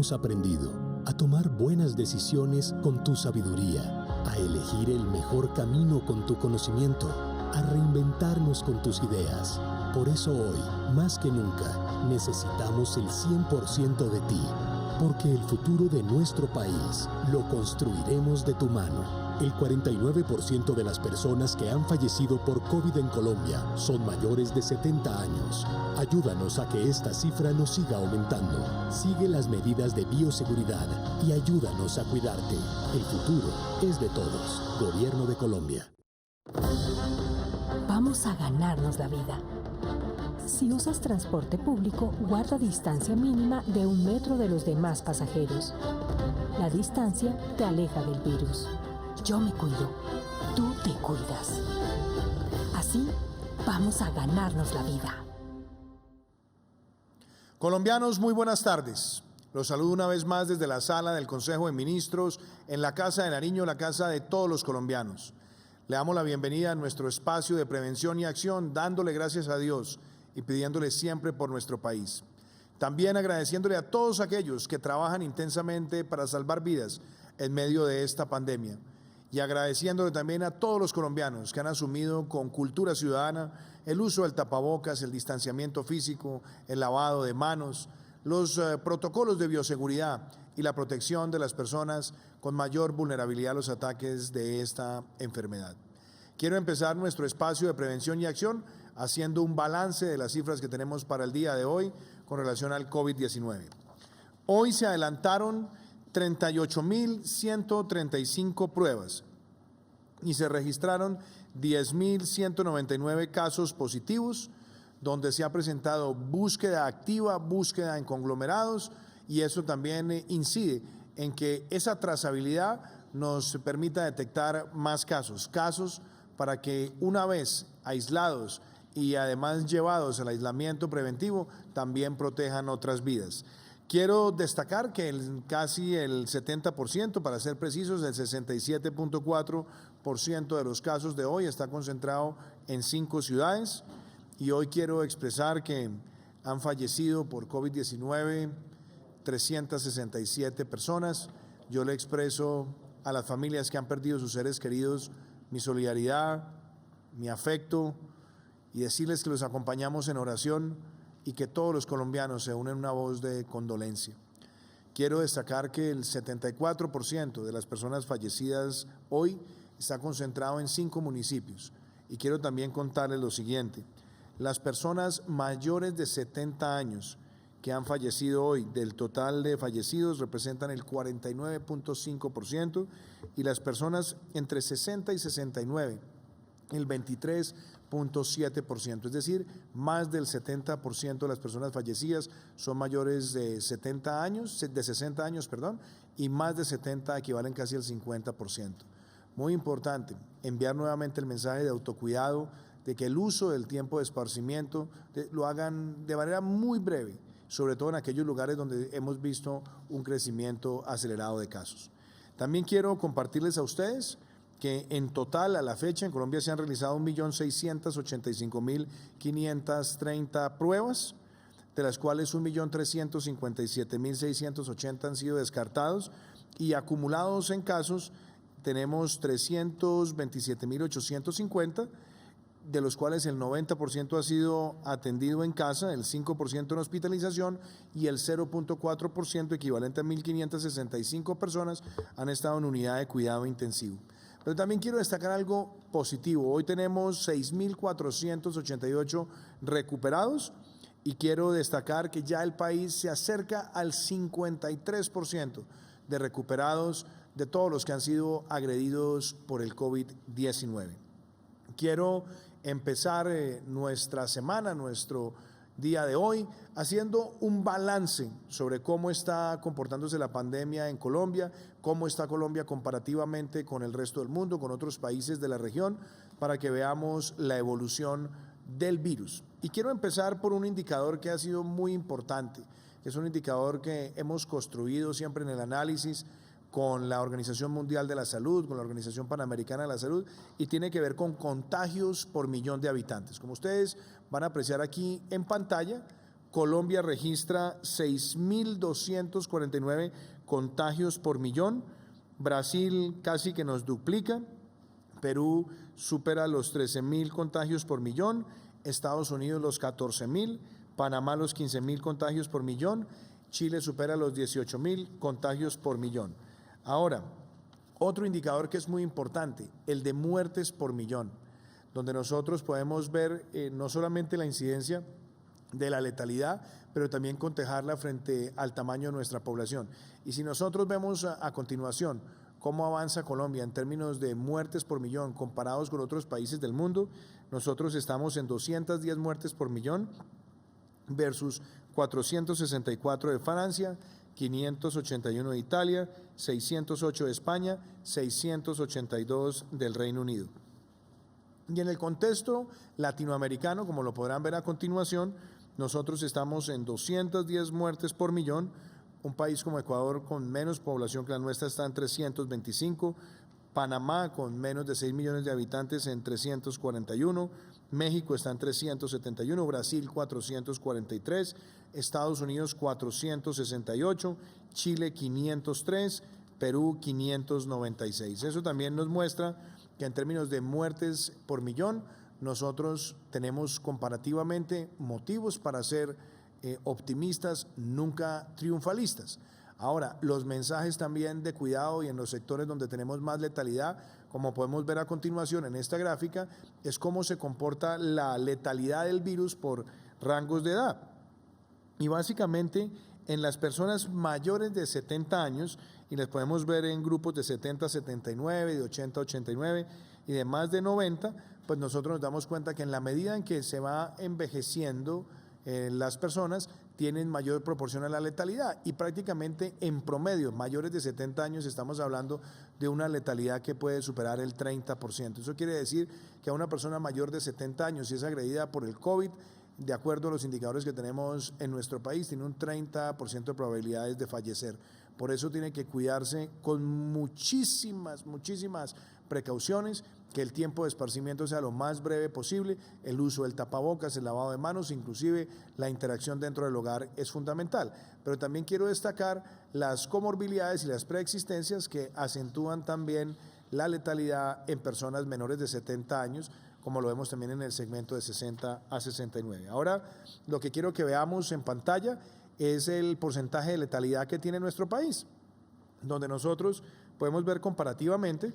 hemos aprendido a tomar buenas decisiones con tu sabiduría, a elegir el mejor camino con tu conocimiento, a reinventarnos con tus ideas. Por eso hoy, más que nunca, necesitamos el 100% de ti, porque el futuro de nuestro país lo construiremos de tu mano. El 49% de las personas que han fallecido por COVID en Colombia son mayores de 70 años. Ayúdanos a que esta cifra no siga aumentando. Sigue las medidas de bioseguridad y ayúdanos a cuidarte. El futuro es de todos. Gobierno de Colombia. Vamos a ganarnos la vida. Si usas transporte público, guarda distancia mínima de 1 metro de los demás pasajeros. La distancia te aleja del virus. Yo me cuido, tú te cuidas. Así vamos a ganarnos la vida. Colombianos, muy buenas tardes. Los saludo una vez más desde la sala del Consejo de Ministros en la Casa de Nariño, la casa de todos los colombianos. Le damos la bienvenida a nuestro espacio de prevención y acción, dándole gracias a Dios y pidiéndole siempre por nuestro país. También agradeciéndole a todos aquellos que trabajan intensamente para salvar vidas en medio de esta pandemia. Y agradeciéndole también a todos los colombianos que han asumido con cultura ciudadana el uso del tapabocas, el distanciamiento físico, el lavado de manos, los protocolos de bioseguridad y la protección de las personas con mayor vulnerabilidad a los ataques de esta enfermedad. Quiero empezar nuestro espacio de prevención y acción haciendo un balance de las cifras que tenemos para el día de hoy con relación al COVID-19. Hoy se adelantaron 38.135 pruebas y se registraron 10.199 casos positivos, donde se ha presentado búsqueda activa, búsqueda en conglomerados, y eso también incide en que esa trazabilidad nos permita detectar más casos para que una vez aislados y además llevados al aislamiento preventivo, también protejan otras vidas. Quiero destacar que casi el 70%, para ser precisos, el 67.4% de los casos de hoy está concentrado en 5 ciudades, y hoy quiero expresar que han fallecido por COVID-19 367 personas. Yo le expreso a las familias que han perdido sus seres queridos mi solidaridad, mi afecto, y decirles que los acompañamos en oración y que todos los colombianos se unen en una voz de condolencia. Quiero destacar que el 74% de las personas fallecidas hoy está concentrado en 5 municipios. Y quiero también contarles lo siguiente: las personas mayores de 70 años que han fallecido hoy, del total de fallecidos, representan el 49.5%, y las personas entre 60 y 69, el 23.7%, es decir, más del 70% de las personas fallecidas son mayores de 60 años, y más de 70 equivalen casi al 50%. Muy importante enviar nuevamente el mensaje de autocuidado, de que el uso del tiempo de esparcimiento lo hagan de manera muy breve, sobre todo en aquellos lugares donde hemos visto un crecimiento acelerado de casos. También quiero compartirles a ustedes que en total a la fecha en Colombia se han realizado 1.685.530 pruebas, de las cuales 1.357.680 han sido descartados, y acumulados en casos tenemos 327.850, de los cuales el 90% ha sido atendido en casa, el 5% en hospitalización, y el 0.4%, equivalente a 1.565 personas, han estado en unidad de cuidado intensivo. Pero también quiero destacar algo positivo. Hoy tenemos 6.488 recuperados, y quiero destacar que ya el país se acerca al 53% de recuperados de todos los que han sido agredidos por el COVID-19. Quiero empezar nuestra semana, nuestro día de hoy, haciendo un balance sobre cómo está comportándose la pandemia en Colombia, cómo está Colombia comparativamente con el resto del mundo, con otros países de la región, para que veamos la evolución del virus. Y quiero empezar por un indicador que ha sido muy importante, que es un indicador que hemos construido siempre en el análisis con la Organización Mundial de la Salud, con la Organización Panamericana de la Salud, y tiene que ver con contagios por millón de habitantes. Como ustedes van a apreciar aquí en pantalla, Colombia registra 6.249 contagios por millón, Brasil casi que nos duplica, Perú supera los 13.000 contagios por millón, Estados Unidos los 14.000, Panamá los 15.000 contagios por millón, Chile supera los 18.000 contagios por millón. Ahora, otro indicador que es muy importante, el de muertes por millón, donde nosotros podemos ver no solamente la incidencia de la letalidad, pero también cotejarla frente al tamaño de nuestra población. Y si nosotros vemos a continuación cómo avanza Colombia en términos de muertes por millón comparados con otros países del mundo, nosotros estamos en 210 muertes por millón versus 464 de Francia, 581 de Italia, 608 de España, 682 del Reino Unido. Y en el contexto latinoamericano, como lo podrán ver a continuación, nosotros estamos en 210 muertes por millón. Un país como Ecuador, con menos población que la nuestra, está en 325, Panamá, con menos de 6 millones de habitantes, en 341, México está en 371, Brasil 443, Estados Unidos 468, Chile 503, Perú 596. Eso también nos muestra que en términos de muertes por millón, nosotros tenemos comparativamente motivos para ser optimistas, nunca triunfalistas. Ahora, los mensajes también de cuidado y en los sectores donde tenemos más letalidad, como podemos ver a continuación en esta gráfica, es cómo se comporta la letalidad del virus por rangos de edad. Y básicamente en las personas mayores de 70 años, y las podemos ver en grupos de 70 a 79, de 80 a 89 y de más de 90, pues nosotros nos damos cuenta que en la medida en que se va envejeciendo las personas, tienen mayor proporción a la letalidad y prácticamente en promedio, mayores de 70 años, estamos hablando de una letalidad que puede superar el 30%. Eso quiere decir que a una persona mayor de 70 años, si es agredida por el COVID, de acuerdo a los indicadores que tenemos en nuestro país, tiene un 30% de probabilidades de fallecer. Por eso tiene que cuidarse con muchísimas precauciones, que el tiempo de esparcimiento sea lo más breve posible, el uso del tapabocas, el lavado de manos, inclusive la interacción dentro del hogar es fundamental. Pero también quiero destacar las comorbilidades y las preexistencias que acentúan también la letalidad en personas menores de 70 años, como lo vemos también en el segmento de 60 a 69. Ahora, lo que quiero que veamos en pantalla es el porcentaje de letalidad que tiene nuestro país, donde nosotros podemos ver comparativamente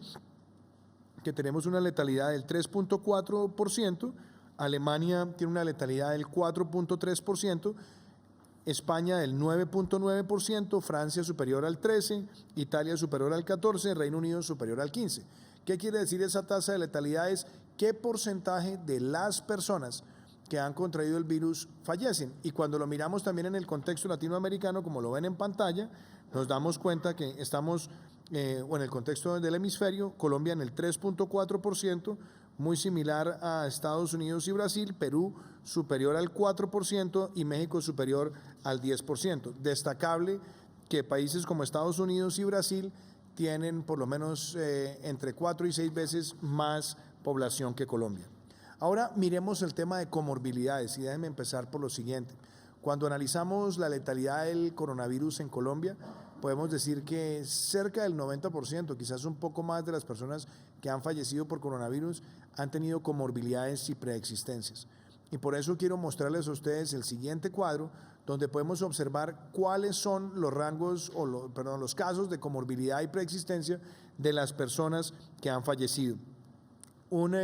que tenemos una letalidad del 3.4%, Alemania tiene una letalidad del 4.3%, España del 9.9%, Francia superior al 13%, Italia superior al 14%, Reino Unido superior al 15%. ¿Qué quiere decir esa tasa de letalidad? Es qué porcentaje de las personas que han contraído el virus fallecen. Y cuando lo miramos también en el contexto latinoamericano, como lo ven en pantalla, nos damos cuenta que estamos, o en el contexto del hemisferio, Colombia en el 3.4%, muy similar a Estados Unidos y Brasil, Perú superior al 4% y México superior al 10%. Destacable que países como Estados Unidos y Brasil tienen por lo menos entre 4 y 6 veces más población que Colombia. Ahora miremos el tema de comorbilidades y déjenme empezar por lo siguiente. Cuando analizamos la letalidad del coronavirus en Colombia, podemos decir que cerca del 90%, quizás un poco más de las personas que han fallecido por coronavirus han tenido comorbilidades y preexistencias. Y por eso quiero mostrarles a ustedes el siguiente cuadro, donde podemos observar cuáles son los rangos, los casos de comorbilidad y preexistencia de las personas que han fallecido. Un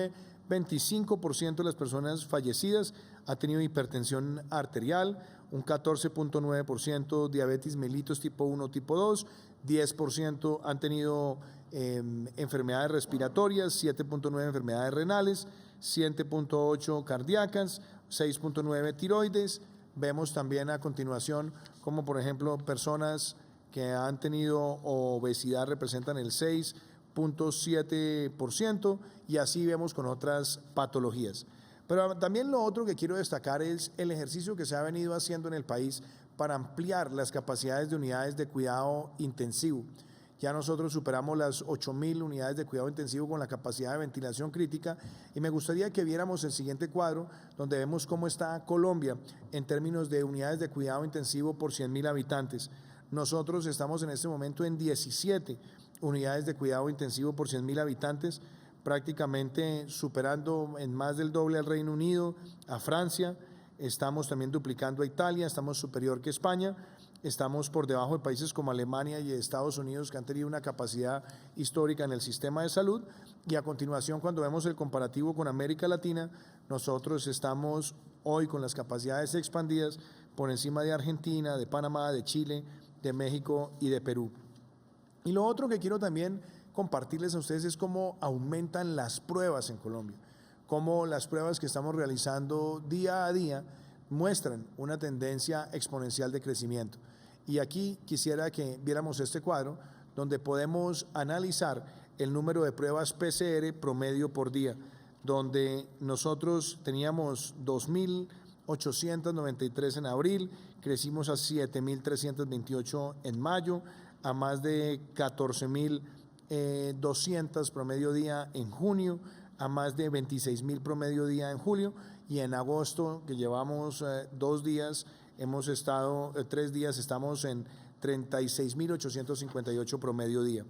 25% de las personas fallecidas ha tenido hipertensión arterial, un 14.9% diabetes mellitus tipo 1, tipo 2, 10% han tenido enfermedades respiratorias, 7.9 enfermedades renales, 7.8 cardíacas, 6.9 tiroides. Vemos también a continuación como por ejemplo personas que han tenido obesidad representan el 6.7% y así vemos con otras patologías. Pero también lo otro que quiero destacar es el ejercicio que se ha venido haciendo en el país para ampliar las capacidades de unidades de cuidado intensivo. Ya nosotros superamos las 8.000 unidades de cuidado intensivo con la capacidad de ventilación crítica y me gustaría que viéramos el siguiente cuadro donde vemos cómo está Colombia en términos de unidades de cuidado intensivo por 100.000 habitantes. Nosotros estamos en este momento en 17 unidades de cuidado intensivo por 100.000 habitantes, prácticamente superando en más del doble al Reino Unido, a Francia, estamos también duplicando a Italia, estamos superior que España. Estamos por debajo de países como Alemania y Estados Unidos que han tenido una capacidad histórica en el sistema de salud. Y a continuación, cuando vemos el comparativo con América Latina, nosotros estamos hoy con las capacidades expandidas por encima de Argentina, de Panamá, de Chile, de México y de Perú. Y lo otro que quiero también compartirles a ustedes es cómo aumentan las pruebas en Colombia, cómo las pruebas que estamos realizando día a día muestran una tendencia exponencial de crecimiento. Y aquí quisiera que viéramos este cuadro donde podemos analizar el número de pruebas PCR promedio por día, donde nosotros teníamos 2.893 en abril, crecimos a 7.328 en mayo, a más de 14.200 promedio día en junio, a más de 26.000 promedio día en julio, y en agosto, que llevamos 2 días, hemos estado 3 días, estamos en 36.858 promedio día.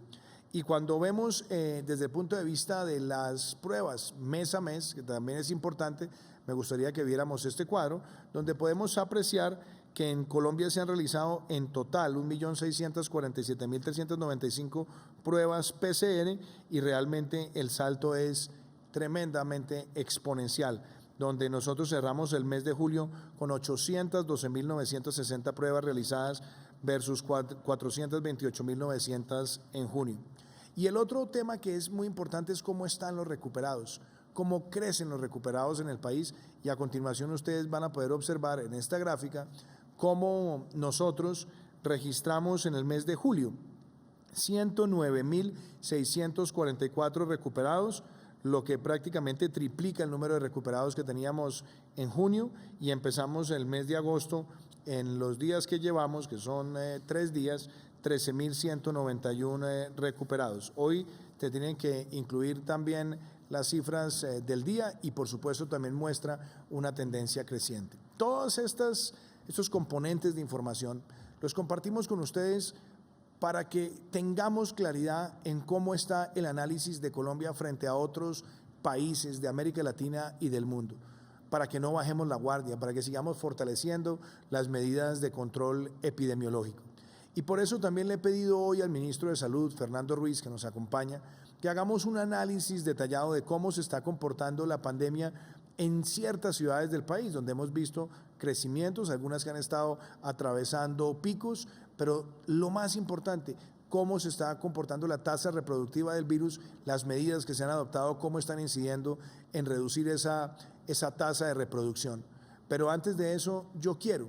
Y cuando vemos desde el punto de vista de las pruebas mes a mes, que también es importante, me gustaría que viéramos este cuadro, donde podemos apreciar que en Colombia se han realizado en total 1.647.395 pruebas PCR y realmente el salto es tremendamente exponencial, donde nosotros cerramos el mes de julio con 812.960 pruebas realizadas versus 428.900 en junio. Y el otro tema que es muy importante es cómo están los recuperados, cómo crecen los recuperados en el país, y a continuación ustedes van a poder observar en esta gráfica cómo nosotros registramos en el mes de julio 109.644 recuperados, lo que prácticamente triplica el número de recuperados que teníamos en junio, y empezamos el mes de agosto en los días que llevamos, que son 3 días, 13.191 recuperados. Hoy te tienen que incluir también las cifras del día y por supuesto también muestra una tendencia creciente. Todos estos componentes de información los compartimos con ustedes para que tengamos claridad en cómo está el análisis de Colombia frente a otros países de América Latina y del mundo, para que no bajemos la guardia, para que sigamos fortaleciendo las medidas de control epidemiológico. Y por eso también le he pedido hoy al ministro de Salud, Fernando Ruiz, que nos acompaña, que hagamos un análisis detallado de cómo se está comportando la pandemia en ciertas ciudades del país, donde hemos visto crecimientos, algunas que han estado atravesando picos, pero lo más importante, cómo se está comportando la tasa reproductiva del virus, las medidas que se han adoptado, cómo están incidiendo en reducir esa tasa de reproducción. Pero antes de eso, yo quiero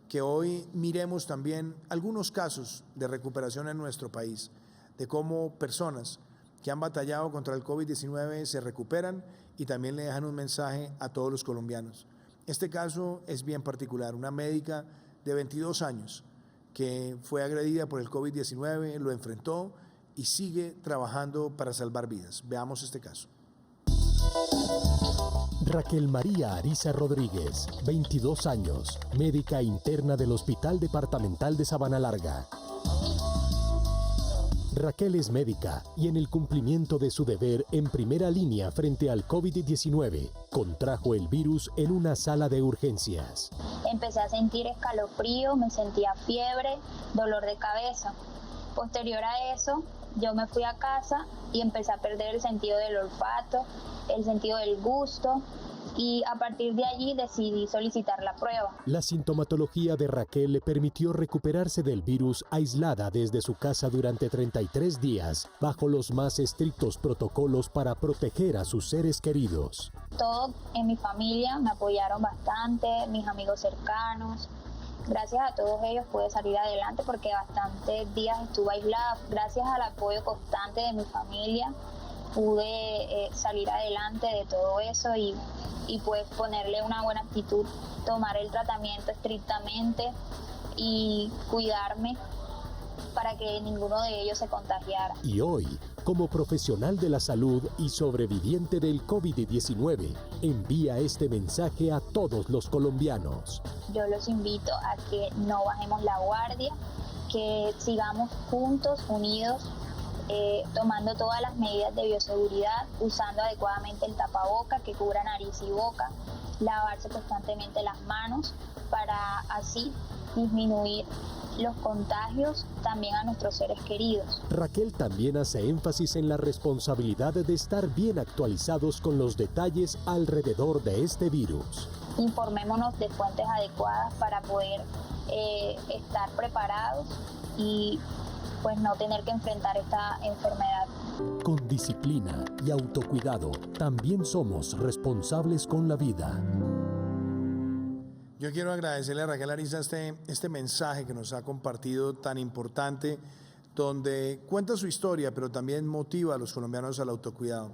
que hoy miremos también algunos casos de recuperación en nuestro país, de cómo personas que han batallado contra el COVID-19 se recuperan y también le dejan un mensaje a todos los colombianos. Este caso es bien particular, una médica de 22 años que fue agredida por el COVID-19, lo enfrentó y sigue trabajando para salvar vidas. Veamos este caso. Raquel María Ariza Rodríguez, 22 años, médica interna del Hospital Departamental de Sabana Larga. Raquel es médica y en el cumplimiento de su deber en primera línea frente al COVID-19, contrajo el virus en una sala de urgencias. Empecé a sentir escalofrío, me sentía fiebre, dolor de cabeza. Posterior a eso, yo me fui a casa y empecé a perder el sentido del olfato, el sentido del gusto, y a partir de allí decidí solicitar la prueba. La sintomatología de Raquel le permitió recuperarse del virus aislada desde su casa durante 33 días, bajo los más estrictos protocolos para proteger a sus seres queridos. Todos en mi familia me apoyaron bastante, mis amigos cercanos. Gracias a todos ellos pude salir adelante porque bastantes días estuve aislada. Gracias al apoyo constante de mi familia pude salir adelante de todo eso y pues ponerle una buena actitud, tomar el tratamiento estrictamente y cuidarme para que ninguno de ellos se contagiara. Y hoy, como profesional de la salud y sobreviviente del COVID-19, envía este mensaje a todos los colombianos. Yo los invito a que no bajemos la guardia, que sigamos juntos, unidos, tomando todas las medidas de bioseguridad, usando adecuadamente el tapaboca que cubra nariz y boca, lavarse constantemente las manos para así disminuir los contagios también a nuestros seres queridos. Raquel también hace énfasis en la responsabilidad de estar bien actualizados con los detalles alrededor de este virus. Informémonos de fuentes adecuadas para poder estar preparados y pues no tener que enfrentar esta enfermedad. Con disciplina y autocuidado, también somos responsables con la vida. Yo quiero agradecerle a Raquel Ariza este mensaje que nos ha compartido tan importante, donde cuenta su historia, pero también motiva a los colombianos al autocuidado.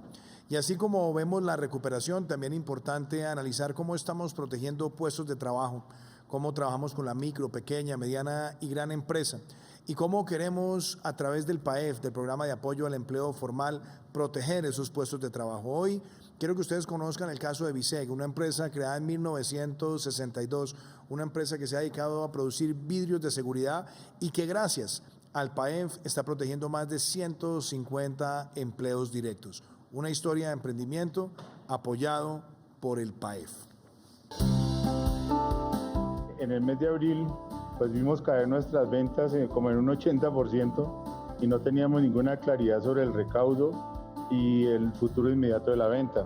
Y así como vemos la recuperación, también es importante analizar cómo estamos protegiendo puestos de trabajo, cómo trabajamos con la micro, pequeña, mediana y gran empresa, y cómo queremos, a través del PAEF, del Programa de Apoyo al Empleo Formal, proteger esos puestos de trabajo. Hoy quiero que ustedes conozcan el caso de Viseg, una empresa creada en 1962, una empresa que se ha dedicado a producir vidrios de seguridad y que gracias al PAEF está protegiendo más de 150 empleos directos. Una historia de emprendimiento apoyado por el PAEF. En el mes de abril, pues vimos caer nuestras ventas como en un 80% y no teníamos ninguna claridad sobre el recaudo y el futuro inmediato de la venta.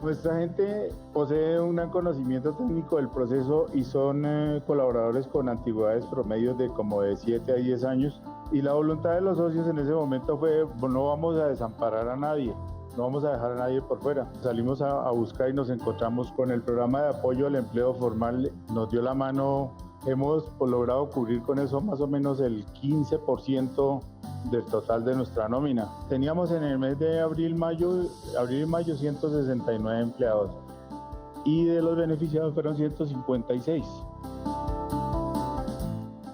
Nuestra gente posee un conocimiento técnico del proceso y son colaboradores con antigüedades promedios de como de 7 a 10 años. Y la voluntad de los socios en ese momento fue: no vamos a desamparar a nadie, no vamos a dejar a nadie por fuera. Salimos a buscar y nos encontramos con el programa de apoyo al empleo formal, nos dio la mano. Hemos logrado cubrir con eso más o menos el 15% del total de nuestra nómina. Teníamos en el mes de abril y mayo 169 empleados y de los beneficiados fueron 156.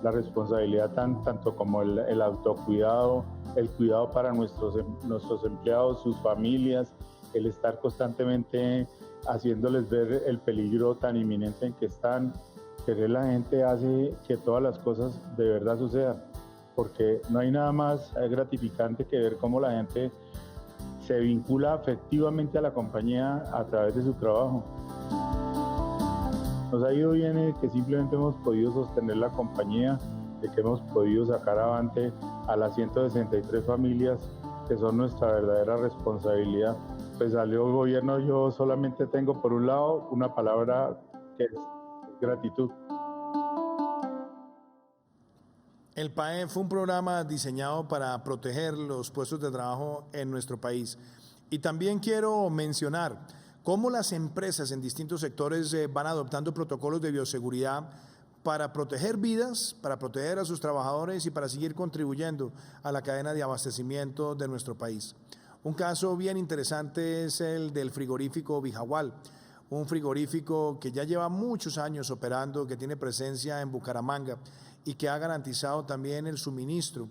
La responsabilidad tanto como el autocuidado, el cuidado para nuestros empleados, sus familias, el estar constantemente haciéndoles ver el peligro tan inminente en que están. Querer la gente hace que todas las cosas de verdad sucedan, porque no hay nada más gratificante que ver cómo la gente se vincula afectivamente a la compañía a través de su trabajo. Nos ha ido bien que simplemente hemos podido sostener la compañía, de que hemos podido sacar avante a las 163 familias que son nuestra verdadera responsabilidad. Pues salió el gobierno, yo solamente tengo por un lado una palabra que es gratitud. El PAEF fue un programa diseñado para proteger los puestos de trabajo en nuestro país. Y también quiero mencionar cómo las empresas en distintos sectores van adoptando protocolos de bioseguridad para proteger vidas, para proteger a sus trabajadores y para seguir contribuyendo a la cadena de abastecimiento de nuestro país. Un caso bien interesante es el del frigorífico Vijagual, un frigorífico que ya lleva muchos años operando, que tiene presencia en Bucaramanga y que ha garantizado también el suministro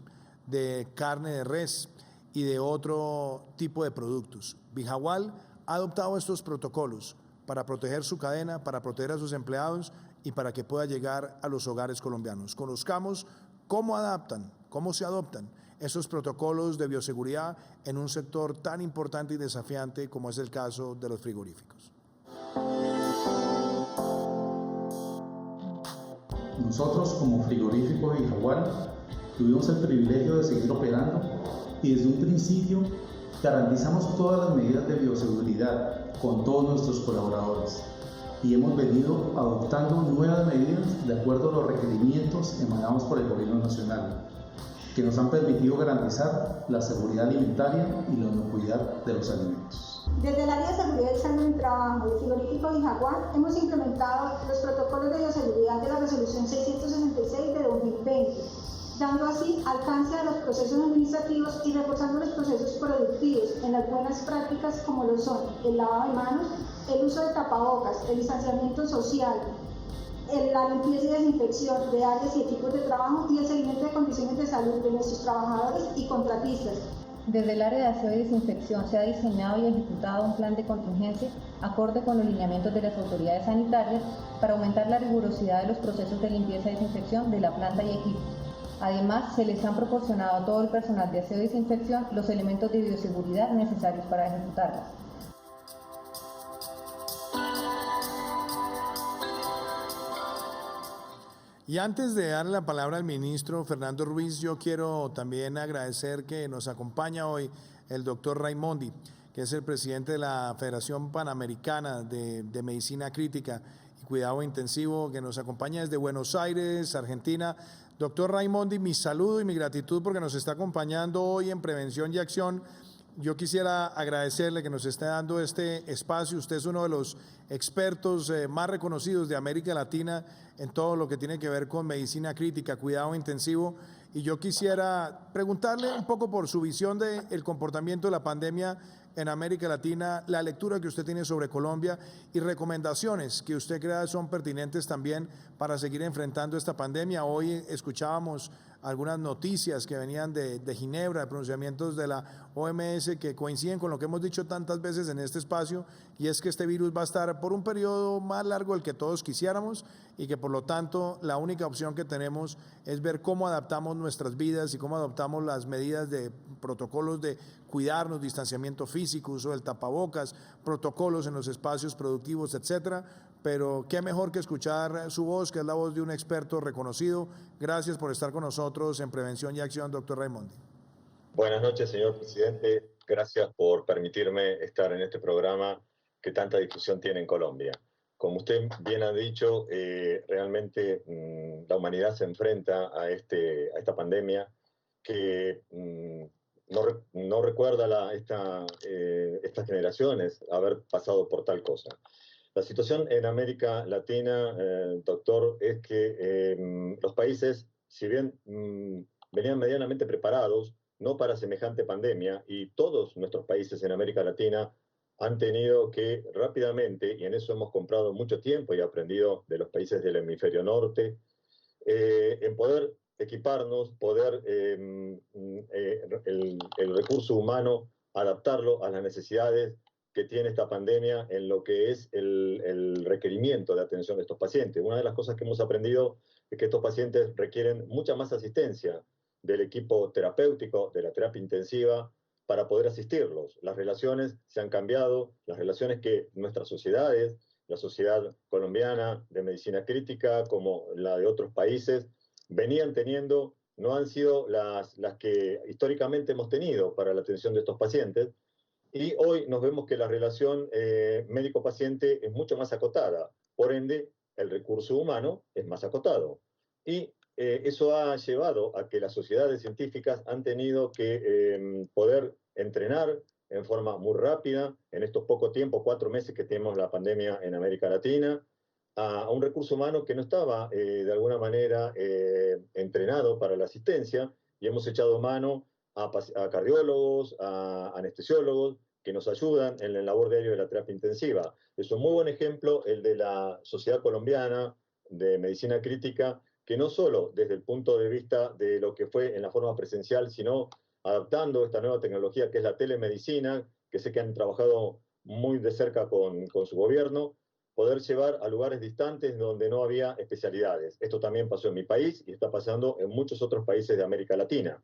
de carne de res y de otro tipo de productos. Vijagual ha adoptado estos protocolos para proteger su cadena, para proteger a sus empleados y para que pueda llegar a los hogares colombianos. Conozcamos cómo se adoptan esos protocolos de bioseguridad en un sector tan importante y desafiante como es el caso de los frigoríficos. Nosotros, como frigorífico de Vijagual, tuvimos el privilegio de seguir operando y desde un principio garantizamos todas las medidas de bioseguridad con todos nuestros colaboradores y hemos venido adoptando nuevas medidas de acuerdo a los requerimientos emanados por el Gobierno Nacional, que nos han permitido garantizar la seguridad alimentaria y la inocuidad de los alimentos. Desde el área de seguridad y salud en el trabajo del frigorífico Vijagual hemos implementado los protocolos de bioseguridad de la resolución 666 de 2020, dando así alcance a los procesos administrativos y reforzando los procesos productivos en las buenas prácticas como lo son el lavado de manos, el uso de tapabocas, el distanciamiento social, la limpieza y desinfección de áreas y equipos de trabajo y el seguimiento de condiciones de salud de nuestros trabajadores y contratistas. Desde el área de aseo y desinfección se ha diseñado y ejecutado un plan de contingencia acorde con los lineamientos de las autoridades sanitarias para aumentar la rigurosidad de los procesos de limpieza y desinfección de la planta y equipos. Además, se les han proporcionado a todo el personal de aseo y desinfección los elementos de bioseguridad necesarios para ejecutarlas. Y antes de darle la palabra al ministro Fernando Ruiz, yo quiero también agradecer que nos acompaña hoy el doctor Raimondi, que es el presidente de la Federación Panamericana de Medicina Crítica y Cuidado Intensivo, que nos acompaña desde Buenos Aires, Argentina. Doctor Raimondi, mi saludo y mi gratitud porque nos está acompañando hoy en Prevención y Acción. Yo quisiera agradecerle que nos esté dando este espacio. Usted es uno de los expertos más reconocidos de América Latina en todo lo que tiene que ver con medicina crítica, cuidado intensivo. Y yo quisiera preguntarle un poco por su visión del comportamiento de la pandemia en América Latina, la lectura que usted tiene sobre Colombia y recomendaciones que usted crea son pertinentes también para seguir enfrentando esta pandemia. Hoy escuchábamos algunas noticias que venían de Ginebra, de pronunciamientos de la OMS que coinciden con lo que hemos dicho tantas veces en este espacio, y es que este virus va a estar por un periodo más largo del que todos quisiéramos y que por lo tanto la única opción que tenemos es ver cómo adaptamos nuestras vidas y cómo adoptamos las medidas de protocolos de cuidarnos, distanciamiento físico, uso del tapabocas, protocolos en los espacios productivos, etcétera. Pero qué mejor que escuchar su voz, que es la voz de un experto reconocido. Gracias por estar con nosotros en Prevención y Acción, doctor Raimondi. Buenas noches, señor presidente. Gracias por permitirme estar en este programa que tanta difusión tiene en Colombia. Como usted bien ha dicho, realmente la humanidad se enfrenta a esta pandemia que no recuerda estas generaciones haber pasado por tal cosa. La situación en América Latina, doctor, es que los países, si bien venían medianamente preparados, no para semejante pandemia, y todos nuestros países en América Latina han tenido que rápidamente, y en eso hemos comprado mucho tiempo y aprendido de los países del hemisferio norte, en poder equiparnos, poder el recurso humano, adaptarlo a las necesidades que tiene esta pandemia en lo que es el requerimiento de atención de estos pacientes. Una de las cosas que hemos aprendido es que estos pacientes requieren mucha más asistencia del equipo terapéutico, de la terapia intensiva, para poder asistirlos. Las relaciones se han cambiado, las relaciones que nuestras sociedades, la sociedad colombiana de medicina crítica, como la de otros países, venían teniendo, no han sido las que históricamente hemos tenido para la atención de estos pacientes. Y hoy nos vemos que la relación médico-paciente es mucho más acotada. Por ende, el recurso humano es más acotado. Y eso ha llevado a que las sociedades científicas han tenido que poder entrenar en forma muy rápida, en estos poco tiempo, 4 meses que tenemos la pandemia en América Latina, a un recurso humano que no estaba de alguna manera entrenado para la asistencia, y hemos echado mano a cardiólogos, a anestesiólogos, que nos ayudan en la labor diaria de la terapia intensiva. Es un muy buen ejemplo el de la Sociedad Colombiana de Medicina Crítica, que no solo desde el punto de vista de lo que fue en la forma presencial, sino adaptando esta nueva tecnología que es la telemedicina, que sé que han trabajado muy de cerca con su gobierno, poder llevar a lugares distantes donde no había especialidades. Esto también pasó en mi país y está pasando en muchos otros países de América Latina.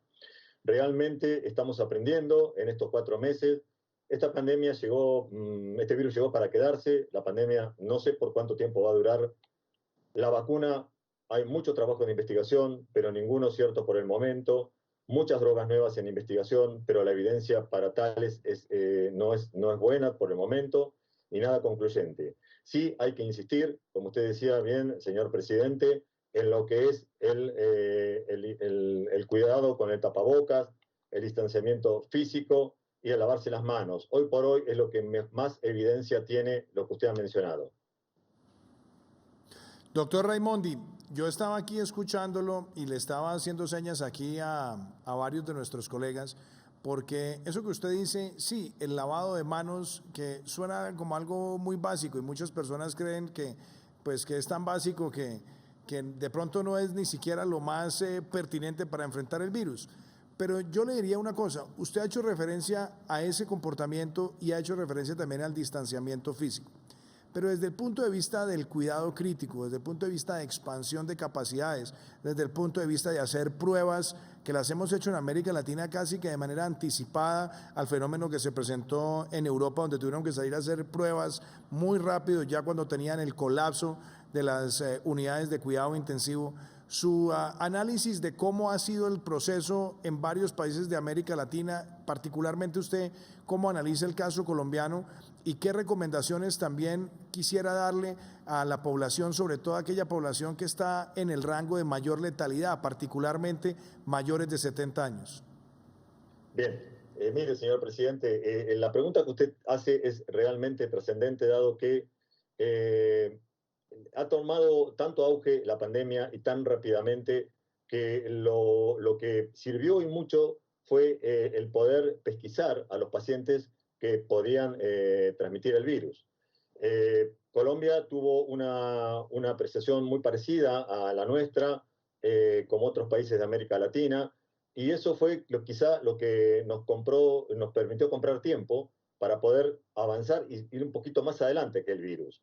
Realmente estamos aprendiendo en estos 4 meses. Esta pandemia llegó, este virus llegó para quedarse. La pandemia no sé por cuánto tiempo va a durar. La vacuna, hay mucho trabajo de investigación, pero ninguno cierto por el momento. Muchas drogas nuevas en investigación, pero la evidencia para tales no es buena por el momento y nada concluyente. Sí hay que insistir, como usted decía bien, señor presidente, en lo que es el cuidado con el tapabocas, el distanciamiento físico y el lavarse las manos. Hoy por hoy es lo que más evidencia tiene lo que usted ha mencionado. Doctor Raimondi, yo estaba aquí escuchándolo y le estaba haciendo señas aquí a varios de nuestros colegas, porque eso que usted dice, sí, el lavado de manos, que suena como algo muy básico y muchas personas creen que pues que es tan básico que de pronto no es ni siquiera lo más pertinente para enfrentar el virus. Pero yo le diría una cosa, usted ha hecho referencia a ese comportamiento y ha hecho referencia también al distanciamiento físico. Pero desde el punto de vista del cuidado crítico, desde el punto de vista de expansión de capacidades, desde el punto de vista de hacer pruebas que las hemos hecho en América Latina casi que de manera anticipada al fenómeno que se presentó en Europa, donde tuvieron que salir a hacer pruebas muy rápido ya cuando tenían el colapso de las unidades de cuidado intensivo. Su análisis de cómo ha sido el proceso en varios países de América Latina, particularmente usted, cómo analiza el caso colombiano y qué recomendaciones también quisiera darle a la población, sobre todo a aquella población que está en el rango de mayor letalidad, particularmente mayores de 70 años. Bien, mire, señor presidente, la pregunta que usted hace es realmente trascendente, dado que ha tomado tanto auge la pandemia y tan rápidamente que lo que sirvió y mucho fue el poder pesquisar a los pacientes que podían transmitir el virus. Colombia tuvo una apreciación muy parecida a la nuestra, como otros países de América Latina, y eso fue quizá lo que nos permitió comprar tiempo para poder avanzar y ir un poquito más adelante que el virus.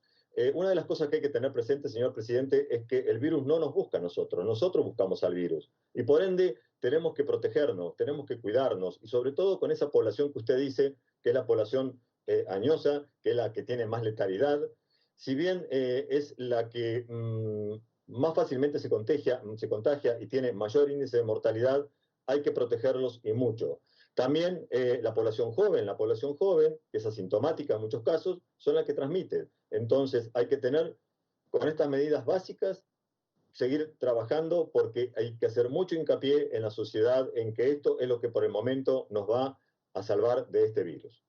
Una de las cosas que hay que tener presente, señor presidente, es que el virus no nos busca a nosotros buscamos al virus. Y por ende, tenemos que protegernos, tenemos que cuidarnos, y sobre todo con esa población que usted dice, que es la población añosa, que es la que tiene más letalidad. Si bien es la que más fácilmente se contagia y tiene mayor índice de mortalidad, hay que protegerlos y mucho. También la población joven, que es asintomática en muchos casos, son las que transmiten. Entonces hay que tener, con estas medidas básicas, seguir trabajando porque hay que hacer mucho hincapié en la sociedad en que esto es lo que por el momento nos va a salvar de este virus.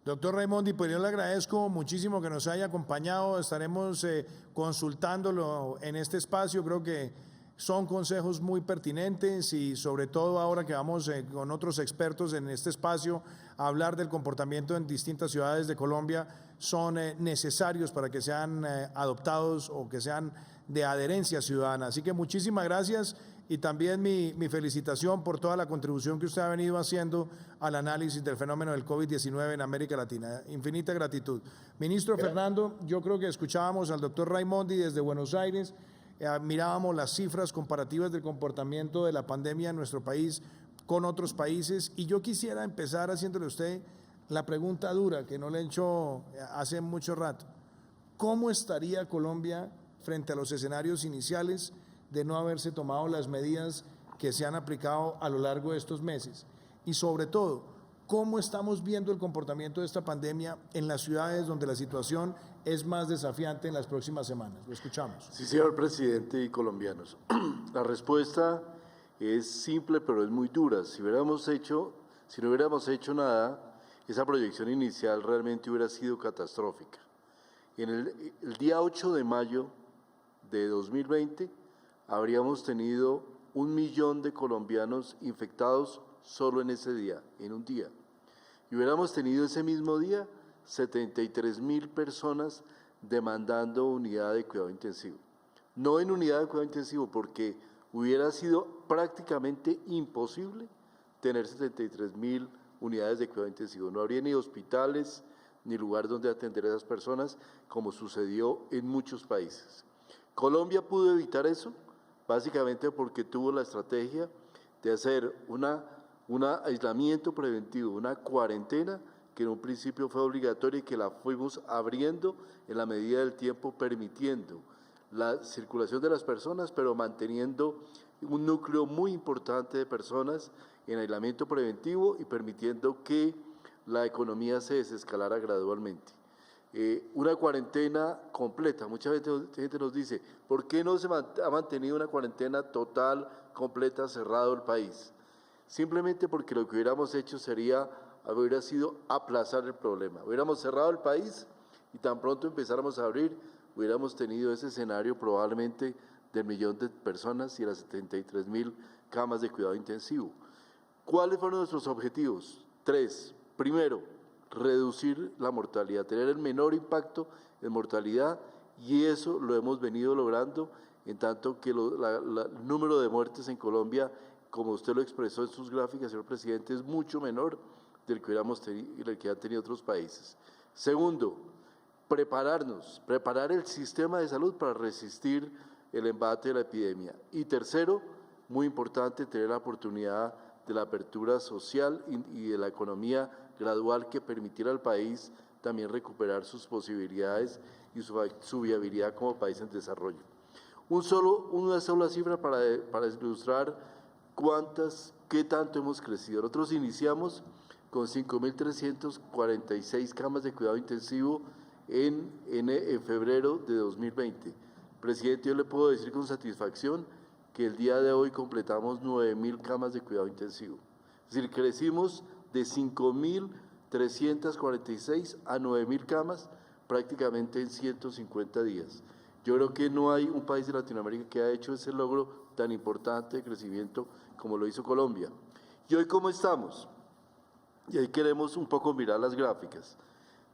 Doctor Raimondi, pues yo le agradezco muchísimo que nos haya acompañado. Estaremos consultándolo en este espacio. Creo que son consejos muy pertinentes y sobre todo ahora que vamos con otros expertos en este espacio a hablar del comportamiento en distintas ciudades de Colombia, son necesarios para que sean adoptados o que sean de adherencia ciudadana. Así que muchísimas gracias y también mi felicitación por toda la contribución que usted ha venido haciendo al análisis del fenómeno del COVID-19 en América Latina. Infinita gratitud. Ministro Fernando, yo creo que escuchábamos al doctor Raimondi desde Buenos Aires. Mirábamos las cifras comparativas del comportamiento de la pandemia en nuestro país con otros países y yo quisiera empezar haciéndole a usted la pregunta dura que no le he hecho hace mucho rato. ¿Cómo estaría Colombia frente a los escenarios iniciales de no haberse tomado las medidas que se han aplicado a lo largo de estos meses? Y sobre todo, ¿cómo estamos viendo el comportamiento de esta pandemia en las ciudades donde la situación es más desafiante en las próximas semanas? Lo escuchamos. Sí, señor presidente y colombianos. La respuesta es simple, pero es muy dura. Si no hubiéramos hecho nada, esa proyección inicial realmente hubiera sido catastrófica. El día 8 de mayo de 2020 habríamos tenido 1 millón de colombianos infectados solo en ese día, en un día. Y hubiéramos tenido ese mismo día 73.000 personas demandando unidad de cuidado intensivo. No en unidad de cuidado intensivo, porque hubiera sido prácticamente imposible tener 73.000 unidades de cuidado intensivo. No habría ni hospitales ni lugar donde atender a esas personas, como sucedió en muchos países. Colombia pudo evitar eso, básicamente porque tuvo la estrategia de hacer un aislamiento preventivo, una cuarentena que en un principio fue obligatoria y que la fuimos abriendo en la medida del tiempo, permitiendo la circulación de las personas, pero manteniendo un núcleo muy importante de personas en aislamiento preventivo y permitiendo que la economía se desescalara gradualmente. Una cuarentena completa. Mucha gente nos dice, ¿por qué no se ha mantenido una cuarentena total, completa, cerrado el país? Simplemente porque lo que hubiéramos hecho hubiera sido aplazar el problema. Hubiéramos cerrado el país y tan pronto empezáramos a abrir, hubiéramos tenido ese escenario probablemente del 1 millón de personas y las 73.000 camas de cuidado intensivo. ¿Cuáles fueron nuestros objetivos? 3. Primero, reducir la mortalidad, tener el menor impacto en mortalidad y eso lo hemos venido logrando, en tanto que el número de muertes en Colombia, como usted lo expresó en sus gráficas, señor presidente, es mucho menor del que han tenido otros países. Segundo, preparar el sistema de salud para resistir el embate de la epidemia. Y tercero, muy importante, tener la oportunidad de la apertura social y de la economía gradual que permitiera al país también recuperar sus posibilidades y su viabilidad como país en desarrollo. Una sola cifra para ilustrar qué tanto hemos crecido. Nosotros iniciamos con 5.346 camas de cuidado intensivo en febrero de 2020. Presidente, yo le puedo decir con satisfacción que el día de hoy completamos 9.000 camas de cuidado intensivo. Es decir, crecimos de 5.346 a 9.000 camas prácticamente en 150 días. Yo creo que no hay un país de Latinoamérica que haya hecho ese logro tan importante de crecimiento como lo hizo Colombia. ¿Y hoy cómo estamos? Y ahí queremos un poco mirar las gráficas.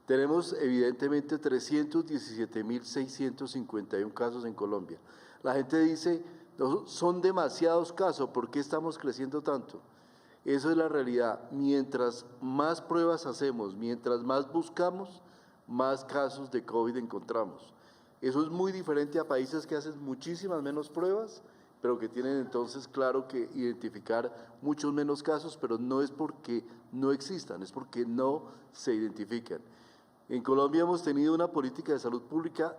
Tenemos evidentemente 317.651 casos en Colombia. La gente dice, no, son demasiados casos, ¿por qué estamos creciendo tanto? Eso es la realidad. Mientras más pruebas hacemos, mientras más buscamos, más casos de COVID encontramos. Eso es muy diferente a países que hacen muchísimas menos pruebas, pero que tienen entonces claro que identificar muchos menos casos, pero no es porque no existan, es porque no se identifican. En Colombia hemos tenido una política de salud pública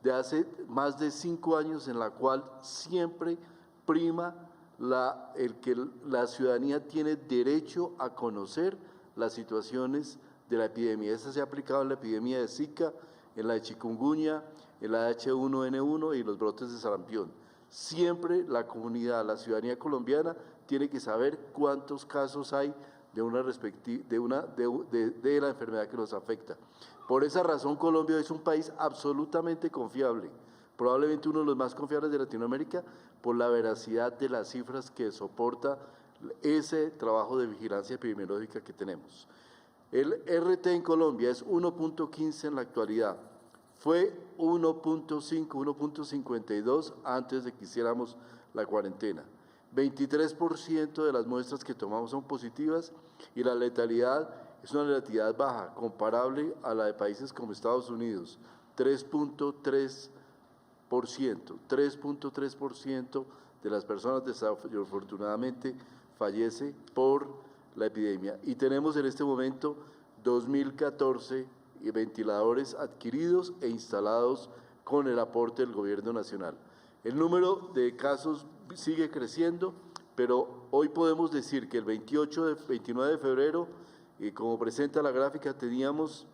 de hace más de 5 años en la cual siempre prima el que la ciudadanía tiene derecho a conocer las situaciones de la epidemia. Esa se ha aplicado en la epidemia de Zika, en la de chikungunya, en la de H1N1 y los brotes de sarampión. Siempre la comunidad, la ciudadanía colombiana tiene que saber cuántos casos hay de la enfermedad que nos afecta. Por esa razón, Colombia es un país absolutamente confiable, probablemente uno de los más confiables de Latinoamérica por la veracidad de las cifras que soporta ese trabajo de vigilancia epidemiológica que tenemos. El RT en Colombia es 1.15 en la actualidad, fue 1.5, 1.52 antes de que hiciéramos la cuarentena. 23% de las muestras que tomamos son positivas y la letalidad es una letalidad baja, comparable a la de países como Estados Unidos, 3.3% de las personas desafortunadamente fallece por la epidemia. Y tenemos en este momento 2.014 ventiladores adquiridos e instalados con el aporte del Gobierno Nacional. El número de casos sigue creciendo, pero hoy podemos decir que el 29 de febrero, como presenta la gráfica, teníamos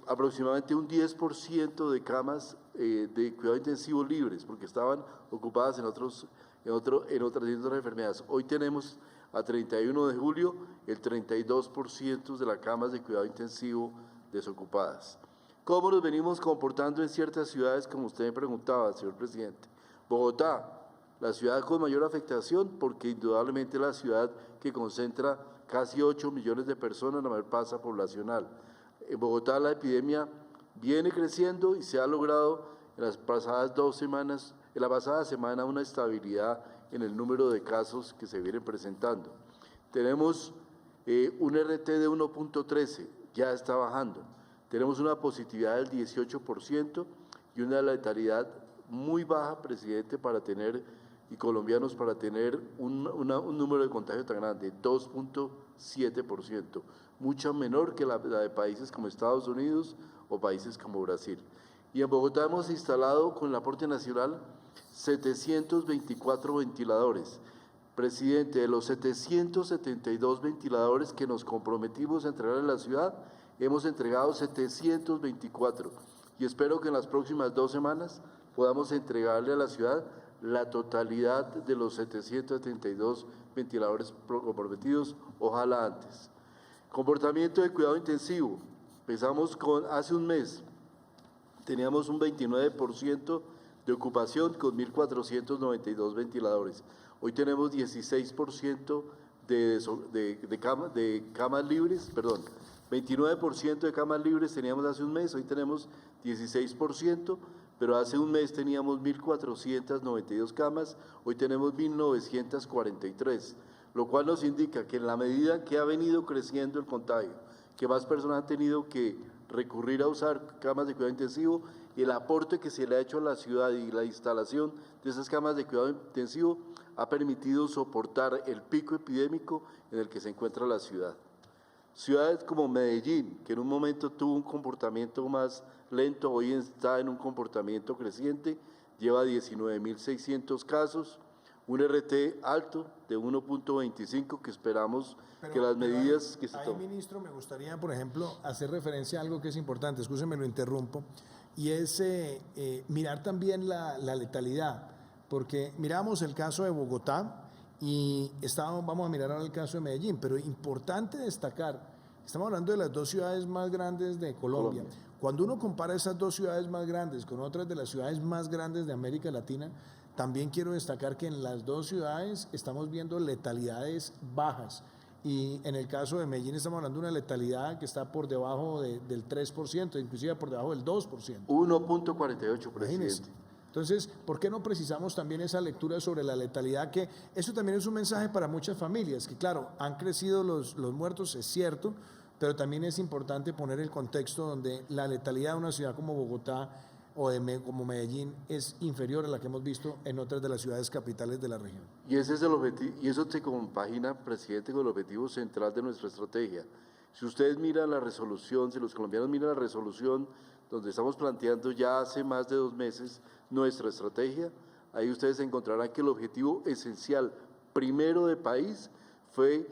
aproximadamente un 10% de camas de cuidado intensivo libres, porque estaban ocupadas en otras enfermedades. Hoy tenemos a 31 de julio el 32% de las camas de cuidado intensivo desocupadas. ¿Cómo nos venimos comportando en ciertas ciudades, como usted me preguntaba, señor presidente? Bogotá, la ciudad con mayor afectación, porque indudablemente es la ciudad que concentra casi 8 millones de personas, la mayor tasa poblacional. En Bogotá la epidemia viene creciendo y se ha logrado en las pasadas 2 semanas, en la pasada semana, una estabilidad en el número de casos que se vienen presentando. Tenemos un RT de 1.13, ya está bajando. Tenemos una positividad del 18% y una letalidad muy baja, presidente, y colombianos para tener un número de contagio tan grande, 2.7%, mucho menor que la de países como Estados Unidos o países como Brasil. Y en Bogotá hemos instalado con el aporte nacional 724 ventiladores. Presidente, de los 772 ventiladores que nos comprometimos a entregar en la ciudad, hemos entregado 724 y espero que en las próximas 2 semanas podamos entregarle a la ciudad la totalidad de los 772 ventiladores comprometidos, ojalá antes. Comportamiento de cuidado intensivo, empezamos hace un mes, teníamos un 29% de ocupación con 1.492 ventiladores. Hoy tenemos 16% de camas libres, 29% de camas libres teníamos hace un mes, hoy tenemos 16%, pero hace un mes teníamos 1.492 camas, hoy tenemos 1.943, lo cual nos indica que en la medida que ha venido creciendo el contagio, que más personas han tenido que recurrir a usar camas de cuidado intensivo, y el aporte que se le ha hecho a la ciudad y la instalación de esas camas de cuidado intensivo ha permitido soportar el pico epidémico en el que se encuentra la ciudad. Ciudades como Medellín, que en un momento tuvo un comportamiento más lento, hoy está en un comportamiento creciente, lleva 19.600 casos, un RT alto de 1.25 que esperamos que las medidas que se tomen. Ministro, me gustaría, por ejemplo, hacer referencia a algo que es importante, escúcheme, lo interrumpo, y es mirar también la letalidad, porque miramos el caso de Bogotá y vamos a mirar ahora el caso de Medellín, pero importante destacar, estamos hablando de las dos ciudades más grandes de Colombia. Cuando uno compara esas dos ciudades más grandes con otras de las ciudades más grandes de América Latina, también quiero destacar que en las dos ciudades estamos viendo letalidades bajas. Y en el caso de Medellín estamos hablando de una letalidad que está por debajo del 3%, inclusive por debajo del 2%. 1.48, presidente. Entonces, ¿por qué no precisamos también esa lectura sobre la letalidad? Que eso también es un mensaje para muchas familias, que claro, han crecido los muertos, es cierto, pero también es importante poner el contexto donde la letalidad de una ciudad como Bogotá o como Medellín es inferior a la que hemos visto en otras de las ciudades capitales de la región. Y ese es el objetivo, y eso se compagina, presidente, con el objetivo central de nuestra estrategia. Si ustedes miran la resolución, si los colombianos miran la resolución donde estamos planteando ya hace más de 2 meses nuestra estrategia, ahí ustedes encontrarán que el objetivo esencial primero de país fue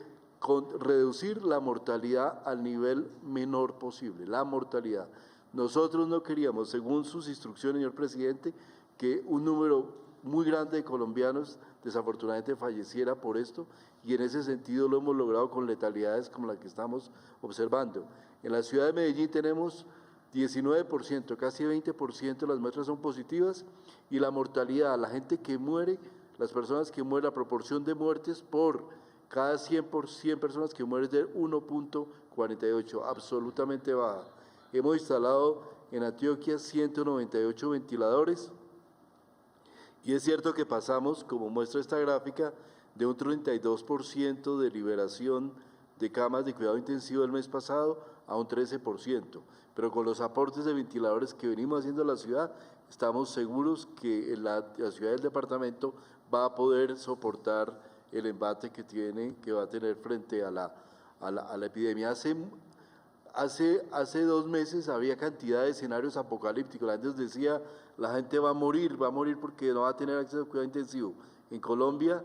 reducir la mortalidad al nivel menor posible, la mortalidad. Nosotros no queríamos, según sus instrucciones, señor presidente, que un número muy grande de colombianos desafortunadamente falleciera por esto, y en ese sentido lo hemos logrado con letalidades como la que estamos observando. En la ciudad de Medellín tenemos 19%, casi 20% de las muestras son positivas, y la mortalidad, la gente que muere, las personas que mueren, la proporción de muertes por cada 100 personas que mueren es de 1.48, absolutamente baja. Hemos instalado en Antioquia 198 ventiladores, y es cierto que pasamos, como muestra esta gráfica, de un 32% de liberación de camas de cuidado intensivo el mes pasado a un 13%, pero con los aportes de ventiladores que venimos haciendo a la ciudad, estamos seguros que la ciudad del departamento va a poder soportar el embate que va a tener frente a la epidemia. Hace 2 meses había cantidad de escenarios apocalípticos. La gente nos decía, la gente va a morir porque no va a tener acceso a cuidado intensivo. En Colombia,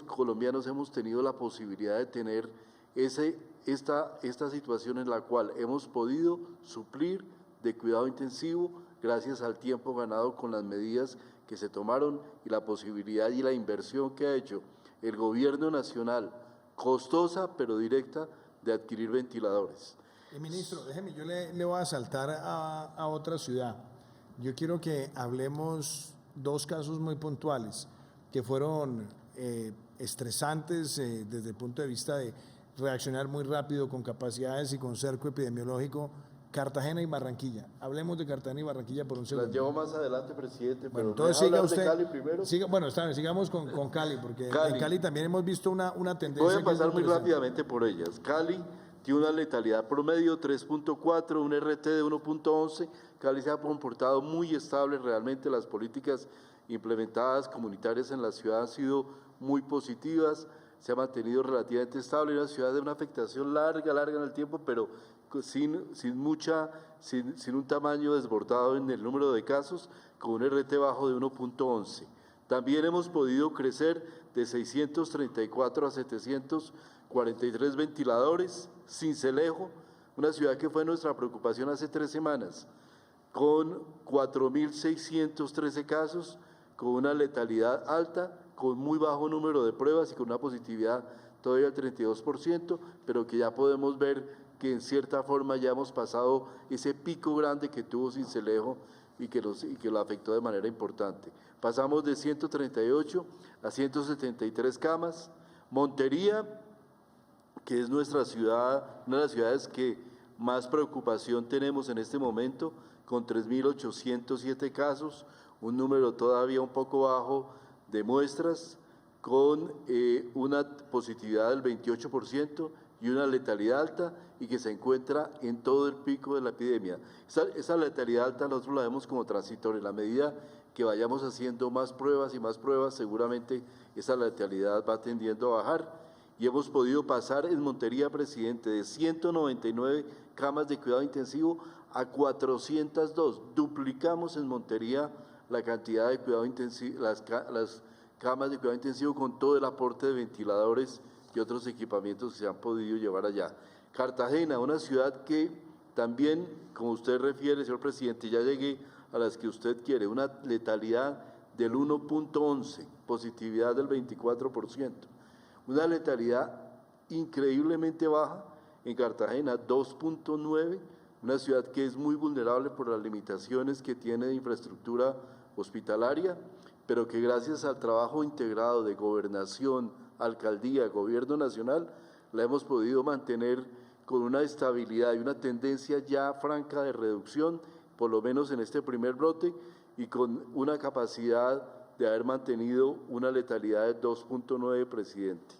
colombianos hemos tenido la posibilidad de tener esta situación en la cual hemos podido suplir de cuidado intensivo gracias al tiempo ganado con las medidas que se tomaron y la posibilidad y la inversión que ha hecho el gobierno nacional, costosa pero directa, de adquirir ventiladores. Ministro, déjeme, yo le voy a saltar a otra ciudad. Yo quiero que hablemos 2 casos muy puntuales que fueron estresantes desde el punto de vista de reaccionar muy rápido con capacidades y con cerco epidemiológico, Cartagena y Barranquilla. Hablemos de Cartagena y Barranquilla por un segundo. Las llevo más adelante, presidente, pero entonces siga usted. De Cali primero. Sigamos con Cali, porque en Cali también hemos visto una tendencia. Voy a pasar muy rápidamente por ellas. Cali tiene una letalidad promedio 3.4, un RT de 1.11. Cali se ha comportado muy estable, realmente las políticas implementadas comunitarias en la ciudad han sido muy positivas, se ha mantenido relativamente estable, una ciudad de una afectación larga en el tiempo, pero sin un tamaño desbordado en el número de casos, con un RT bajo de 1.11. También hemos podido crecer de 634 a 743 ventiladores, Sincelejo, una ciudad que fue nuestra preocupación hace 3 semanas, con 4.613 casos, con una letalidad alta, con muy bajo número de pruebas y con una positividad todavía del 32%, pero que ya podemos ver que en cierta forma ya hemos pasado ese pico grande que tuvo Sincelejo y que lo afectó de manera importante. Pasamos de 138 a 173 camas. Montería, que es nuestra ciudad, una de las ciudades que más preocupación tenemos en este momento, con 3.807 casos, un número todavía un poco bajo de muestras, con una positividad del 28% y una letalidad alta, y que se encuentra en todo el pico de la epidemia. Esa letalidad alta nosotros la vemos como transitoria. En la medida que vayamos haciendo más pruebas y más pruebas, seguramente esa letalidad va tendiendo a bajar, y hemos podido pasar en Montería, presidente, de 199 camas de cuidado intensivo a 402. Duplicamos en Montería la cantidad de cuidado intensivo, las camas de cuidado intensivo, con todo el aporte de ventiladores y otros equipamientos que se han podido llevar allá. Cartagena, una ciudad que también, como usted refiere, señor presidente, ya llegué a las que usted quiere, una letalidad del 1.11, positividad del 24%, una letalidad increíblemente baja en Cartagena, 2.9, una ciudad que es muy vulnerable por las limitaciones que tiene de infraestructura hospitalaria, pero que gracias al trabajo integrado de gobernación, alcaldía, gobierno nacional, la hemos podido mantener con una estabilidad y una tendencia ya franca de reducción, por lo menos en este primer brote, y con una capacidad de haber mantenido una letalidad de 2.9, presidente.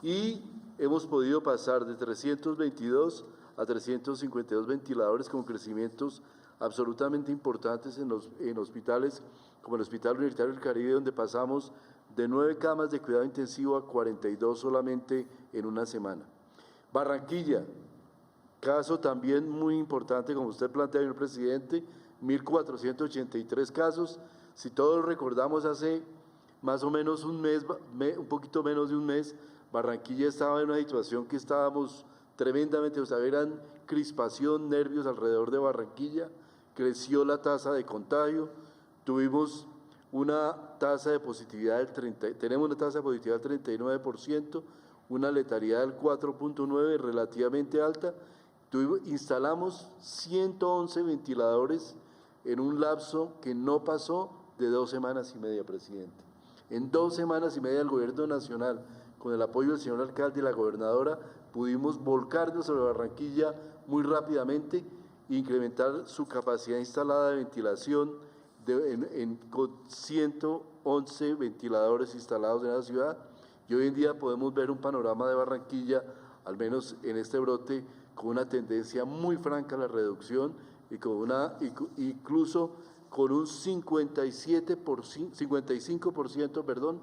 Y hemos podido pasar de 322 a 352 ventiladores, con crecimientos absolutamente importantes en hospitales, como el Hospital Universitario del Caribe, donde pasamos de 9 camas de cuidado intensivo a 42 solamente en una semana. Barranquilla, caso también muy importante, como usted plantea, señor presidente, 1.483 casos. Si todos recordamos, hace más o menos un mes, un poquito menos de un mes, Barranquilla estaba en una situación que estábamos tremendamente, o sea, eran crispación, nervios alrededor de Barranquilla, creció la tasa de contagio, tuvimos una tasa de positividad tenemos una tasa de positividad del 39%, una letalidad del 4.9, relativamente alta. Instalamos 111 ventiladores en un lapso que no pasó de 2 semanas y media, presidente. En 2 semanas y media el gobierno nacional, con el apoyo del señor alcalde y la gobernadora, pudimos volcarnos sobre Barranquilla muy rápidamente e incrementar su capacidad instalada de ventilación con 111 ventiladores instalados en la ciudad, y hoy en día podemos ver un panorama de Barranquilla, al menos en este brote, con una tendencia muy franca a la reducción y con incluso con un 55%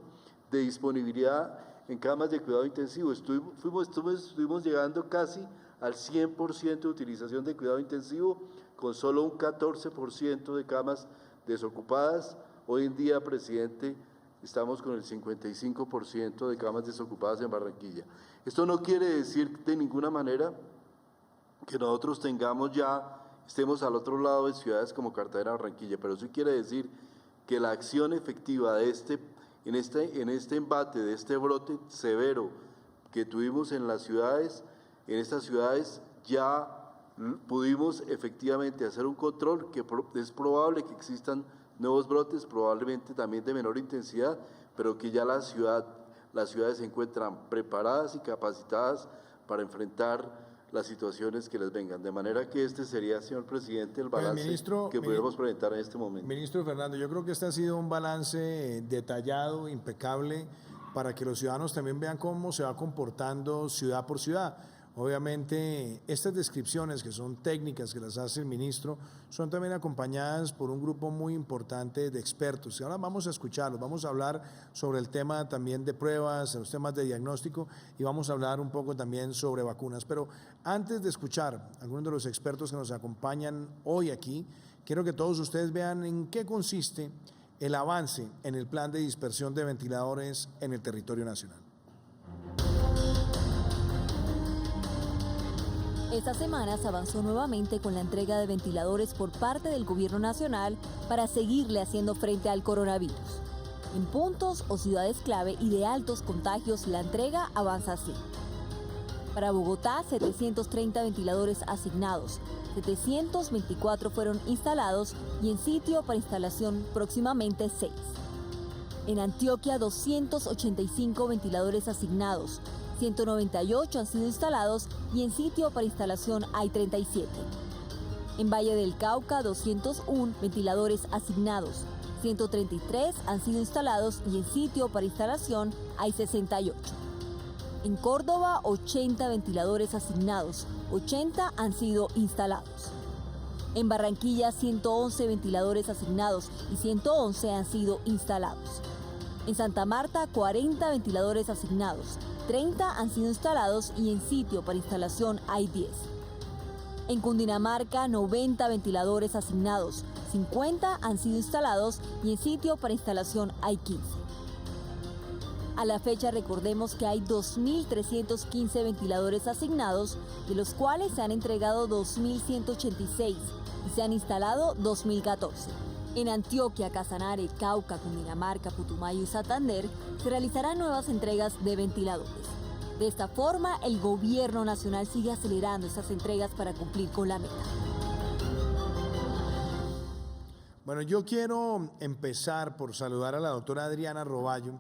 de disponibilidad en camas de cuidado intensivo. Estuvimos llegando casi al 100% de utilización de cuidado intensivo, con solo un 14% de camas desocupadas. Hoy en día, presidente, estamos con el 55% de camas desocupadas en Barranquilla. Esto no quiere decir de ninguna manera que nosotros estemos al otro lado de ciudades como Cartagena, Barranquilla, pero sí quiere decir que la acción efectiva en este embate, de este brote severo que tuvimos en estas ciudades, ya pudimos efectivamente hacer un control, que es probable que existan nuevos brotes, probablemente también de menor intensidad, pero que ya las ciudades se encuentran preparadas y capacitadas para enfrentar las situaciones que les vengan. De manera que este sería, señor presidente, el balance que podemos presentar en este momento. Ministro Fernando, yo creo que este ha sido un balance detallado, impecable, para que los ciudadanos también vean cómo se va comportando ciudad por ciudad. Obviamente, estas descripciones, que son técnicas que las hace el ministro, son también acompañadas por un grupo muy importante de expertos. Y ahora vamos a escucharlos, vamos a hablar sobre el tema también de pruebas, los temas de diagnóstico, y vamos a hablar un poco también sobre vacunas. Pero antes de escuchar a algunos de los expertos que nos acompañan hoy aquí, quiero que todos ustedes vean en qué consiste el avance en el plan de dispersión de ventiladores en el territorio nacional. Esta semana se avanzó nuevamente con la entrega de ventiladores por parte del Gobierno Nacional para seguirle haciendo frente al coronavirus. En puntos o ciudades clave y de altos contagios, la entrega avanza así. Para Bogotá, 730 ventiladores asignados, 724 fueron instalados y en sitio para instalación próximamente 6. En Antioquia, 285 ventiladores asignados, 198 han sido instalados y en sitio para instalación hay 37. En Valle del Cauca, 201 ventiladores asignados, 133 han sido instalados y en sitio para instalación hay 68. En Córdoba, 80 ventiladores asignados, 80 han sido instalados. En Barranquilla, 111 ventiladores asignados y 111 han sido instalados. En Santa Marta, 40 ventiladores asignados, 30 han sido instalados y en sitio para instalación hay 10. En Cundinamarca, 90 ventiladores asignados, 50 han sido instalados y en sitio para instalación hay 15. A la fecha recordemos que hay 2.315 ventiladores asignados, de los cuales se han entregado 2.186 y se han instalado 2.014. En Antioquia, Casanare, Cauca, Cundinamarca, Putumayo y Santander se realizarán nuevas entregas de ventiladores. De esta forma, el gobierno nacional sigue acelerando estas entregas para cumplir con la meta. Bueno, yo quiero empezar por saludar a la doctora Adriana Roballo,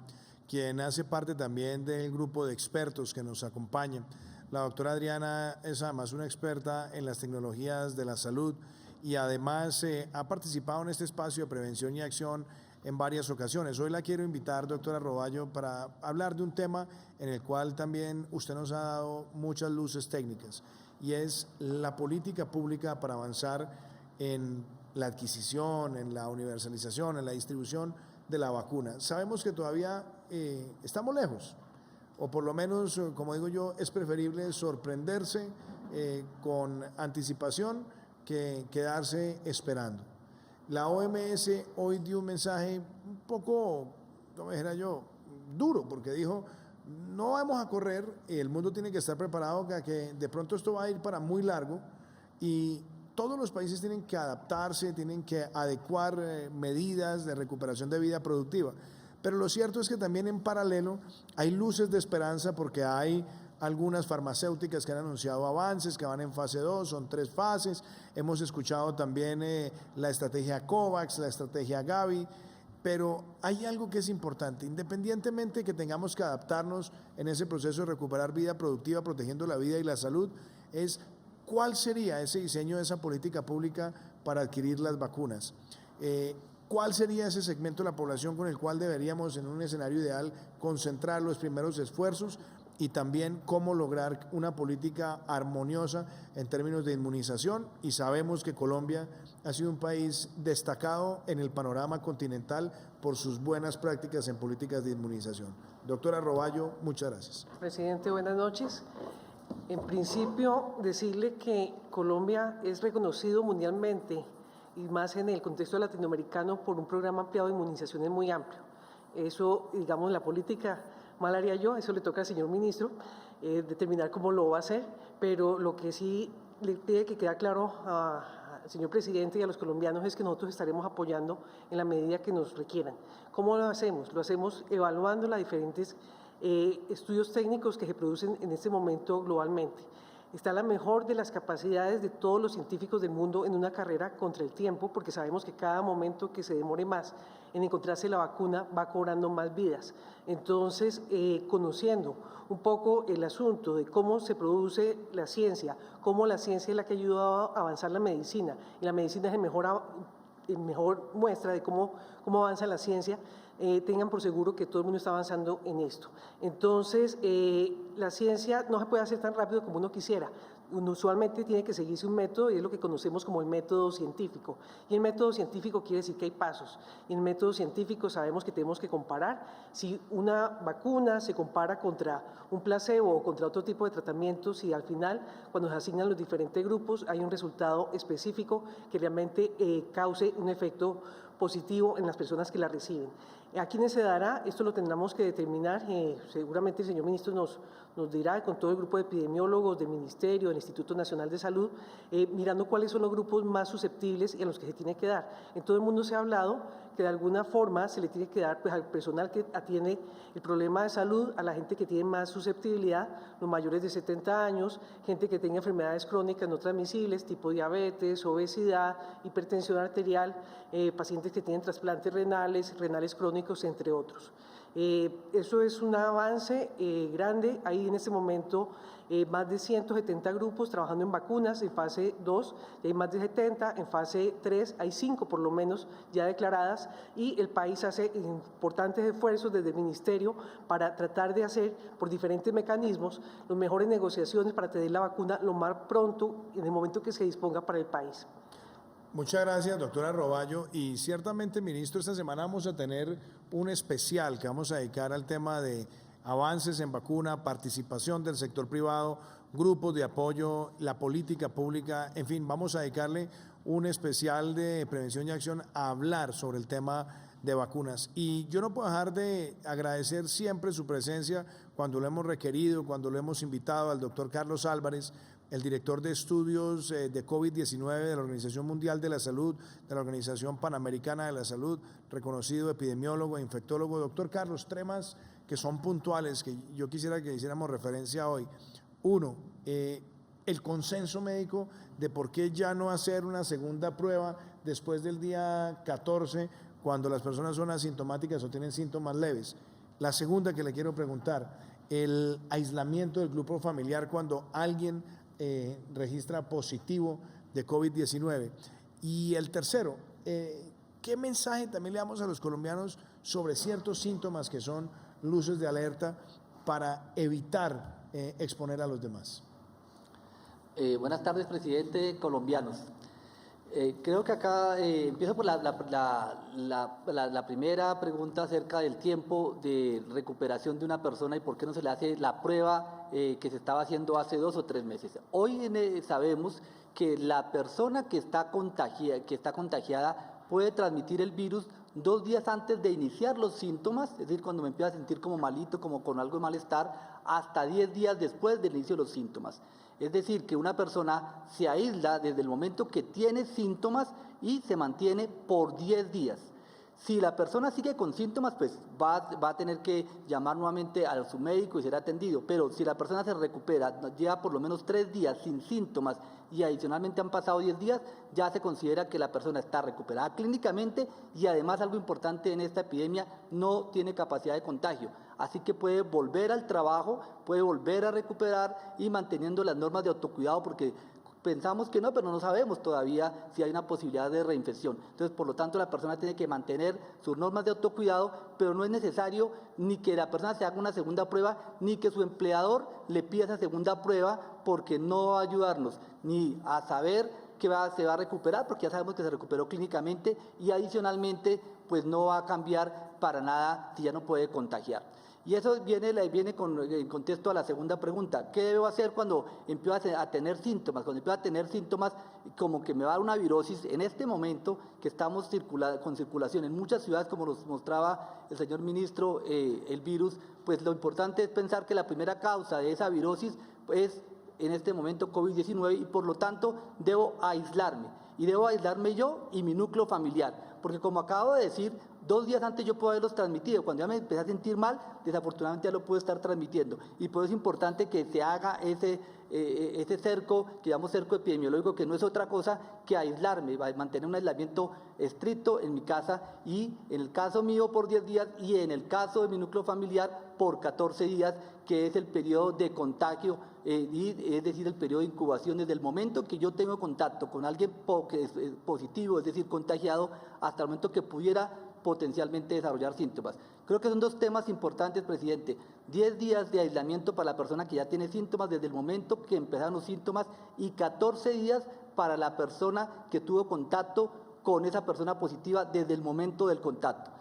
quien hace parte también del grupo de expertos que nos acompaña. La doctora Adriana es además una experta en las tecnologías de la salud y además ha participado en este espacio de prevención y acción en varias ocasiones. Hoy la quiero invitar, doctora Roballo, para hablar de un tema en el cual también usted nos ha dado muchas luces técnicas, y es la política pública para avanzar en la adquisición, en la universalización, en la distribución de la vacuna. Sabemos que todavía estamos lejos, o por lo menos, como digo yo, es preferible sorprenderse con anticipación que quedarse esperando. La OMS hoy dio un mensaje un poco, como dijera yo, duro, porque dijo, no vamos a correr, el mundo tiene que estar preparado a que de pronto esto va a ir para muy largo y todos los países tienen que adaptarse, tienen que adecuar medidas de recuperación de vida productiva. Pero lo cierto es que también en paralelo hay luces de esperanza, porque hay algunas farmacéuticas que han anunciado avances, que van en fase 2, son 3 fases. Hemos escuchado también la estrategia COVAX, la estrategia Gavi, pero hay algo que es importante, independientemente que tengamos que adaptarnos en ese proceso de recuperar vida productiva, protegiendo la vida y la salud, es cuál sería ese diseño de esa política pública para adquirir las vacunas. ¿Cuál sería ese segmento de la población con el cual deberíamos, en un escenario ideal, concentrar los primeros esfuerzos? Y también cómo lograr una política armoniosa en términos de inmunización. Y sabemos que Colombia ha sido un país destacado en el panorama continental por sus buenas prácticas en políticas de inmunización. Doctora Roballo, muchas gracias. Presidente, buenas noches. En principio, decirle que Colombia es reconocido mundialmente y más en el contexto latinoamericano por un programa ampliado de inmunizaciones muy amplio. Eso, digamos, la política mal haría yo, eso le toca al señor ministro determinar cómo lo va a hacer, pero lo que sí le tiene que quedar claro al señor presidente y a los colombianos es que nosotros estaremos apoyando en la medida que nos requieran. ¿Cómo lo hacemos? Lo hacemos evaluando los diferentes estudios técnicos que se producen en este momento globalmente. Está la mejor de las capacidades de todos los científicos del mundo en una carrera contra el tiempo, porque sabemos que cada momento que se demore más en encontrarse la vacuna va cobrando más vidas. Entonces, conociendo un poco el asunto de cómo se produce la ciencia, cómo la ciencia es la que ha ayudado a avanzar la medicina, y la medicina es el mejor muestra de cómo avanza la ciencia, tengan por seguro que todo el mundo está avanzando en esto. Entonces, la ciencia no se puede hacer tan rápido como uno quisiera. Usualmente tiene que seguirse un método y es lo que conocemos como el método científico. Y el método científico quiere decir que hay pasos. Y en el método científico sabemos que tenemos que comparar si una vacuna se compara contra un placebo o contra otro tipo de tratamientos, y al final, cuando se asignan los diferentes grupos, hay un resultado específico que realmente cause un efecto positivo en las personas que la reciben. ¿A quiénes se dará? Esto lo tendremos que determinar, seguramente el señor ministro nos dirá, con todo el grupo de epidemiólogos del Ministerio, del Instituto Nacional de Salud, mirando cuáles son los grupos más susceptibles y a los que se tiene que dar. En todo el mundo se ha hablado que de alguna forma se le tiene que dar pues, al personal que atiende el problema de salud, a la gente que tiene más susceptibilidad, los mayores de 70 años, gente que tenga enfermedades crónicas no transmisibles, tipo diabetes, obesidad, hipertensión arterial, pacientes que tienen trasplantes renales crónicos, entre otros. Eso es un avance grande. Hay en este momento más de 170 grupos trabajando en vacunas en fase 2, y hay más de 70, en fase 3 hay 5 por lo menos ya declaradas, y el país hace importantes esfuerzos desde el Ministerio para tratar de hacer por diferentes mecanismos las mejores negociaciones para tener la vacuna lo más pronto en el momento que se disponga para el país. Muchas gracias, doctora Roballo. Y ciertamente, ministro, esta semana vamos a tener un especial que vamos a dedicar al tema de avances en vacuna, participación del sector privado, grupos de apoyo, la política pública, en fin, vamos a dedicarle un especial de prevención y acción a hablar sobre el tema de vacunas. Y yo no puedo dejar de agradecer siempre su presencia cuando lo hemos requerido, cuando lo hemos invitado al doctor Carlos Álvarez, el director de estudios de COVID-19 de la Organización Mundial de la Salud, de la Organización Panamericana de la Salud, reconocido epidemiólogo e infectólogo. Doctor Carlos, temas que son puntuales, que yo quisiera que hiciéramos referencia hoy. Uno, el consenso médico de por qué ya no hacer una segunda prueba después del día 14, cuando las personas son asintomáticas o tienen síntomas leves. La segunda que le quiero preguntar, el aislamiento del grupo familiar cuando alguien registra positivo de COVID-19. Y el tercero, ¿qué mensaje también le damos a los colombianos sobre ciertos síntomas que son luces de alerta para evitar exponer a los demás? Buenas tardes, presidente, colombianos. Creo que acá empiezo por la primera pregunta acerca del tiempo de recuperación de una persona y por qué no se le hace la prueba que se estaba haciendo hace 2 o 3 meses. Hoy sabemos que la persona que está contagiada puede transmitir el virus 2 días antes de iniciar los síntomas, es decir, cuando me empiezo a sentir como malito, como con algo de malestar, hasta 10 días después del inicio de los síntomas. Es decir, que una persona se aísla desde el momento que tiene síntomas y se mantiene por 10 días. Si la persona sigue con síntomas, pues va a tener que llamar nuevamente a su médico y ser atendido. Pero si la persona se recupera, lleva por lo menos 3 días sin síntomas y adicionalmente han pasado 10 días, ya se considera que la persona está recuperada clínicamente y además algo importante en esta epidemia, no tiene capacidad de contagio. Así que puede volver al trabajo, puede volver a recuperar y manteniendo las normas de autocuidado porque pensamos que no, pero no sabemos todavía si hay una posibilidad de reinfección. Entonces, por lo tanto, la persona tiene que mantener sus normas de autocuidado, pero no es necesario ni que la persona se haga una segunda prueba, ni que su empleador le pida esa segunda prueba, porque no va a ayudarnos ni a saber que se va a recuperar, porque ya sabemos que se recuperó clínicamente, y adicionalmente, pues no va a cambiar para nada si ya no puede contagiar. Y eso viene en contexto a la segunda pregunta. ¿Qué debo hacer cuando empiezo a tener síntomas? Cuando empiezo a tener síntomas como que me va a dar una virosis, en este momento que estamos con circulación en muchas ciudades, como nos mostraba el señor ministro, el virus, pues lo importante es pensar que la primera causa de esa virosis es en este momento COVID-19 y por lo tanto debo aislarme. Y debo aislarme yo y mi núcleo familiar, porque como acabo de decir, 2 días antes yo puedo haberlos transmitido. Cuando ya me empecé a sentir mal, desafortunadamente ya lo puedo estar transmitiendo. Y por eso es importante que se haga ese cerco, que llamamos cerco epidemiológico, que no es otra cosa que aislarme, mantener un aislamiento estricto en mi casa y en el caso mío por 10 días y en el caso de mi núcleo familiar por 14 días, que es el periodo de contagio, es decir, el periodo de incubación desde el momento que yo tengo contacto con alguien que es positivo, es decir, contagiado, hasta el momento que pudiera potencialmente desarrollar síntomas. Creo que son 2 temas importantes, presidente. 10 días de aislamiento para la persona que ya tiene síntomas desde el momento que empezaron los síntomas y 14 días para la persona que tuvo contacto con esa persona positiva desde el momento del contacto.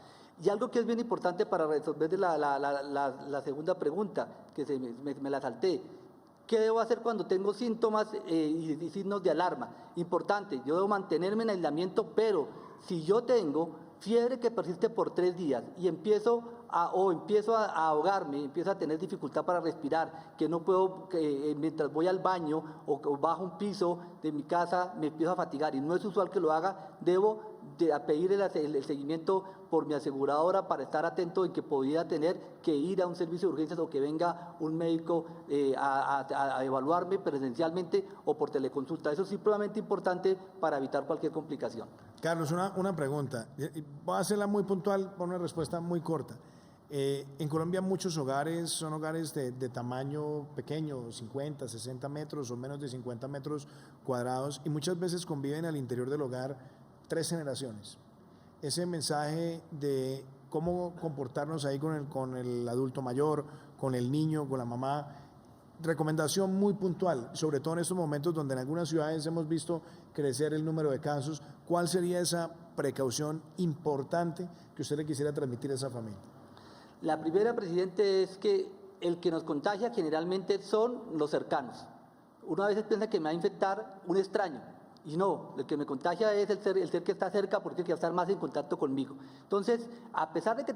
Y algo que es bien importante para resolver la segunda pregunta, que me la salté. ¿Qué debo hacer cuando tengo síntomas y signos de alarma? Importante, yo debo mantenerme en aislamiento, pero si yo tengo fiebre que persiste por 3 días y empiezo a ahogarme, empiezo a tener dificultad para respirar, que no puedo, mientras voy al baño o bajo un piso de mi casa, me empiezo a fatigar y no es usual que lo haga, debo pedir el seguimiento por mi aseguradora para estar atento en que podría tener que ir a un servicio de urgencias o que venga un médico a evaluarme presencialmente o por teleconsulta. Eso es supremamente importante para evitar cualquier complicación. Carlos, una pregunta. Voy a hacerla muy puntual, con una respuesta muy corta. En Colombia muchos hogares son hogares de tamaño pequeño, 50, 60 metros o menos de 50 metros cuadrados, y muchas veces conviven al interior del hogar 3 generaciones. Ese mensaje de cómo comportarnos ahí con el adulto mayor, con el niño, con la mamá, recomendación muy puntual, sobre todo en estos momentos donde en algunas ciudades hemos visto crecer el número de casos. ¿Cuál sería esa precaución importante que usted le quisiera transmitir a esa familia? La primera, presidente, es que el que nos contagia generalmente son los cercanos. Uno a veces piensa que me va a infectar un extraño, y no, el que me contagia es el ser que está cerca, porque quiere estar más en contacto conmigo. Entonces, a pesar de que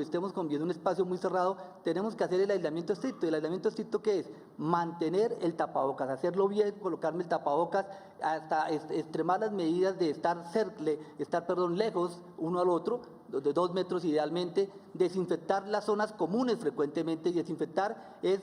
estemos conviviendo en un espacio muy cerrado, tenemos que hacer el aislamiento estricto. ¿Y el aislamiento estricto qué es? Mantener el tapabocas, hacerlo bien, colocarme el tapabocas, hasta extremar las medidas de estar lejos uno al otro, de 2 metros idealmente, desinfectar las zonas comunes frecuentemente, y desinfectar es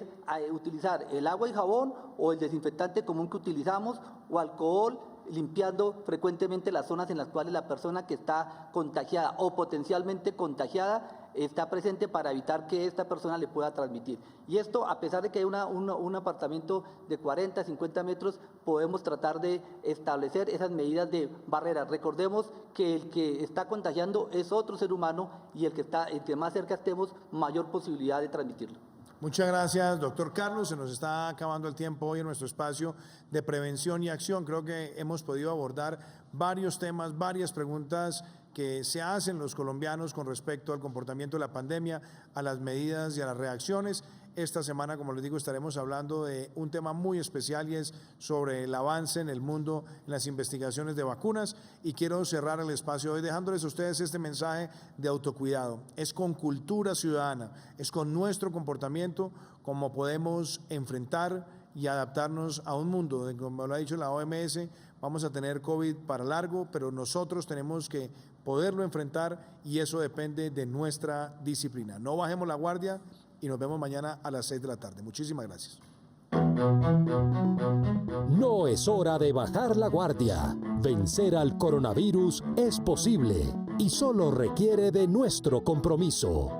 utilizar el agua y jabón o el desinfectante común que utilizamos, o alcohol, limpiando frecuentemente las zonas en las cuales la persona que está contagiada o potencialmente contagiada está presente, para evitar que esta persona le pueda transmitir. Y esto, a pesar de que hay un apartamento de 40, 50 metros, podemos tratar de establecer esas medidas de barreras. Recordemos que el que está contagiando es otro ser humano, y el que más cerca estemos, mayor posibilidad de transmitirlo. Muchas gracias, doctor Carlos. Se nos está acabando el tiempo hoy en nuestro espacio de prevención y acción. Creo que hemos podido abordar varios temas, varias preguntas que se hacen los colombianos con respecto al comportamiento de la pandemia, a las medidas y a las reacciones. Esta semana, como les digo, estaremos hablando de un tema muy especial, y es sobre el avance en el mundo en las investigaciones de vacunas. Y quiero cerrar el espacio hoy dejándoles a ustedes este mensaje de autocuidado. Es con cultura ciudadana, es con nuestro comportamiento como podemos enfrentar y adaptarnos a un mundo, como lo ha dicho la OMS, vamos a tener COVID para largo, pero nosotros tenemos que poderlo enfrentar, y eso depende de nuestra disciplina. No bajemos la guardia, y nos vemos mañana a las 6 de la tarde. Muchísimas gracias. No es hora de bajar la guardia. Vencer al coronavirus es posible y solo requiere de nuestro compromiso.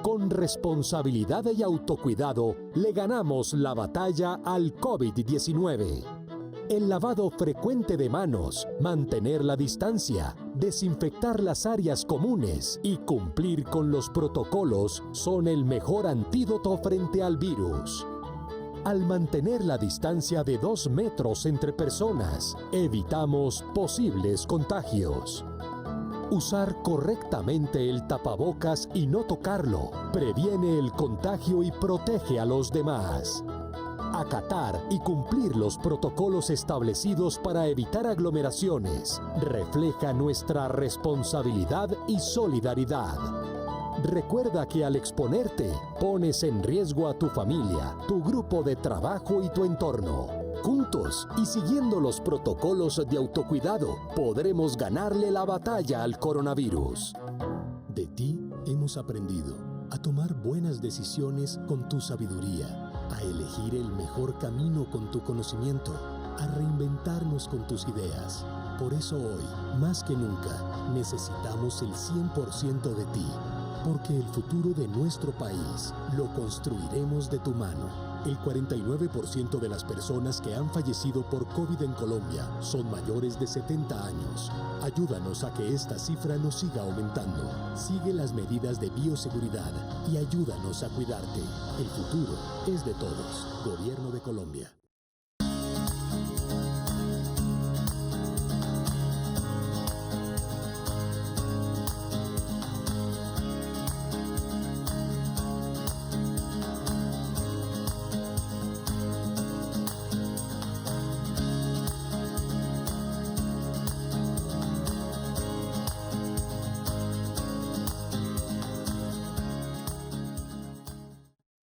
Con responsabilidad y autocuidado le ganamos la batalla al COVID-19. El lavado frecuente de manos, mantener la distancia, desinfectar las áreas comunes y cumplir con los protocolos son el mejor antídoto frente al virus. Al mantener la distancia de 2 metros entre personas, evitamos posibles contagios. Usar correctamente el tapabocas y no tocarlo previene el contagio y protege a los demás. Acatar y cumplir los protocolos establecidos para evitar aglomeraciones refleja nuestra responsabilidad y solidaridad. Recuerda que al exponerte, pones en riesgo a tu familia, tu grupo de trabajo y tu entorno. Juntos y siguiendo los protocolos de autocuidado, podremos ganarle la batalla al coronavirus. De ti hemos aprendido a tomar buenas decisiones con tu sabiduría, a elegir el mejor camino con tu conocimiento, a reinventarnos con tus ideas. Por eso hoy, más que nunca, necesitamos el 100% de ti, porque el futuro de nuestro país lo construiremos de tu mano. El 49% de las personas que han fallecido por COVID en Colombia son mayores de 70 años. Ayúdanos a que esta cifra no siga aumentando. Sigue las medidas de bioseguridad y ayúdanos a cuidarte. El futuro es de todos. Gobierno de Colombia.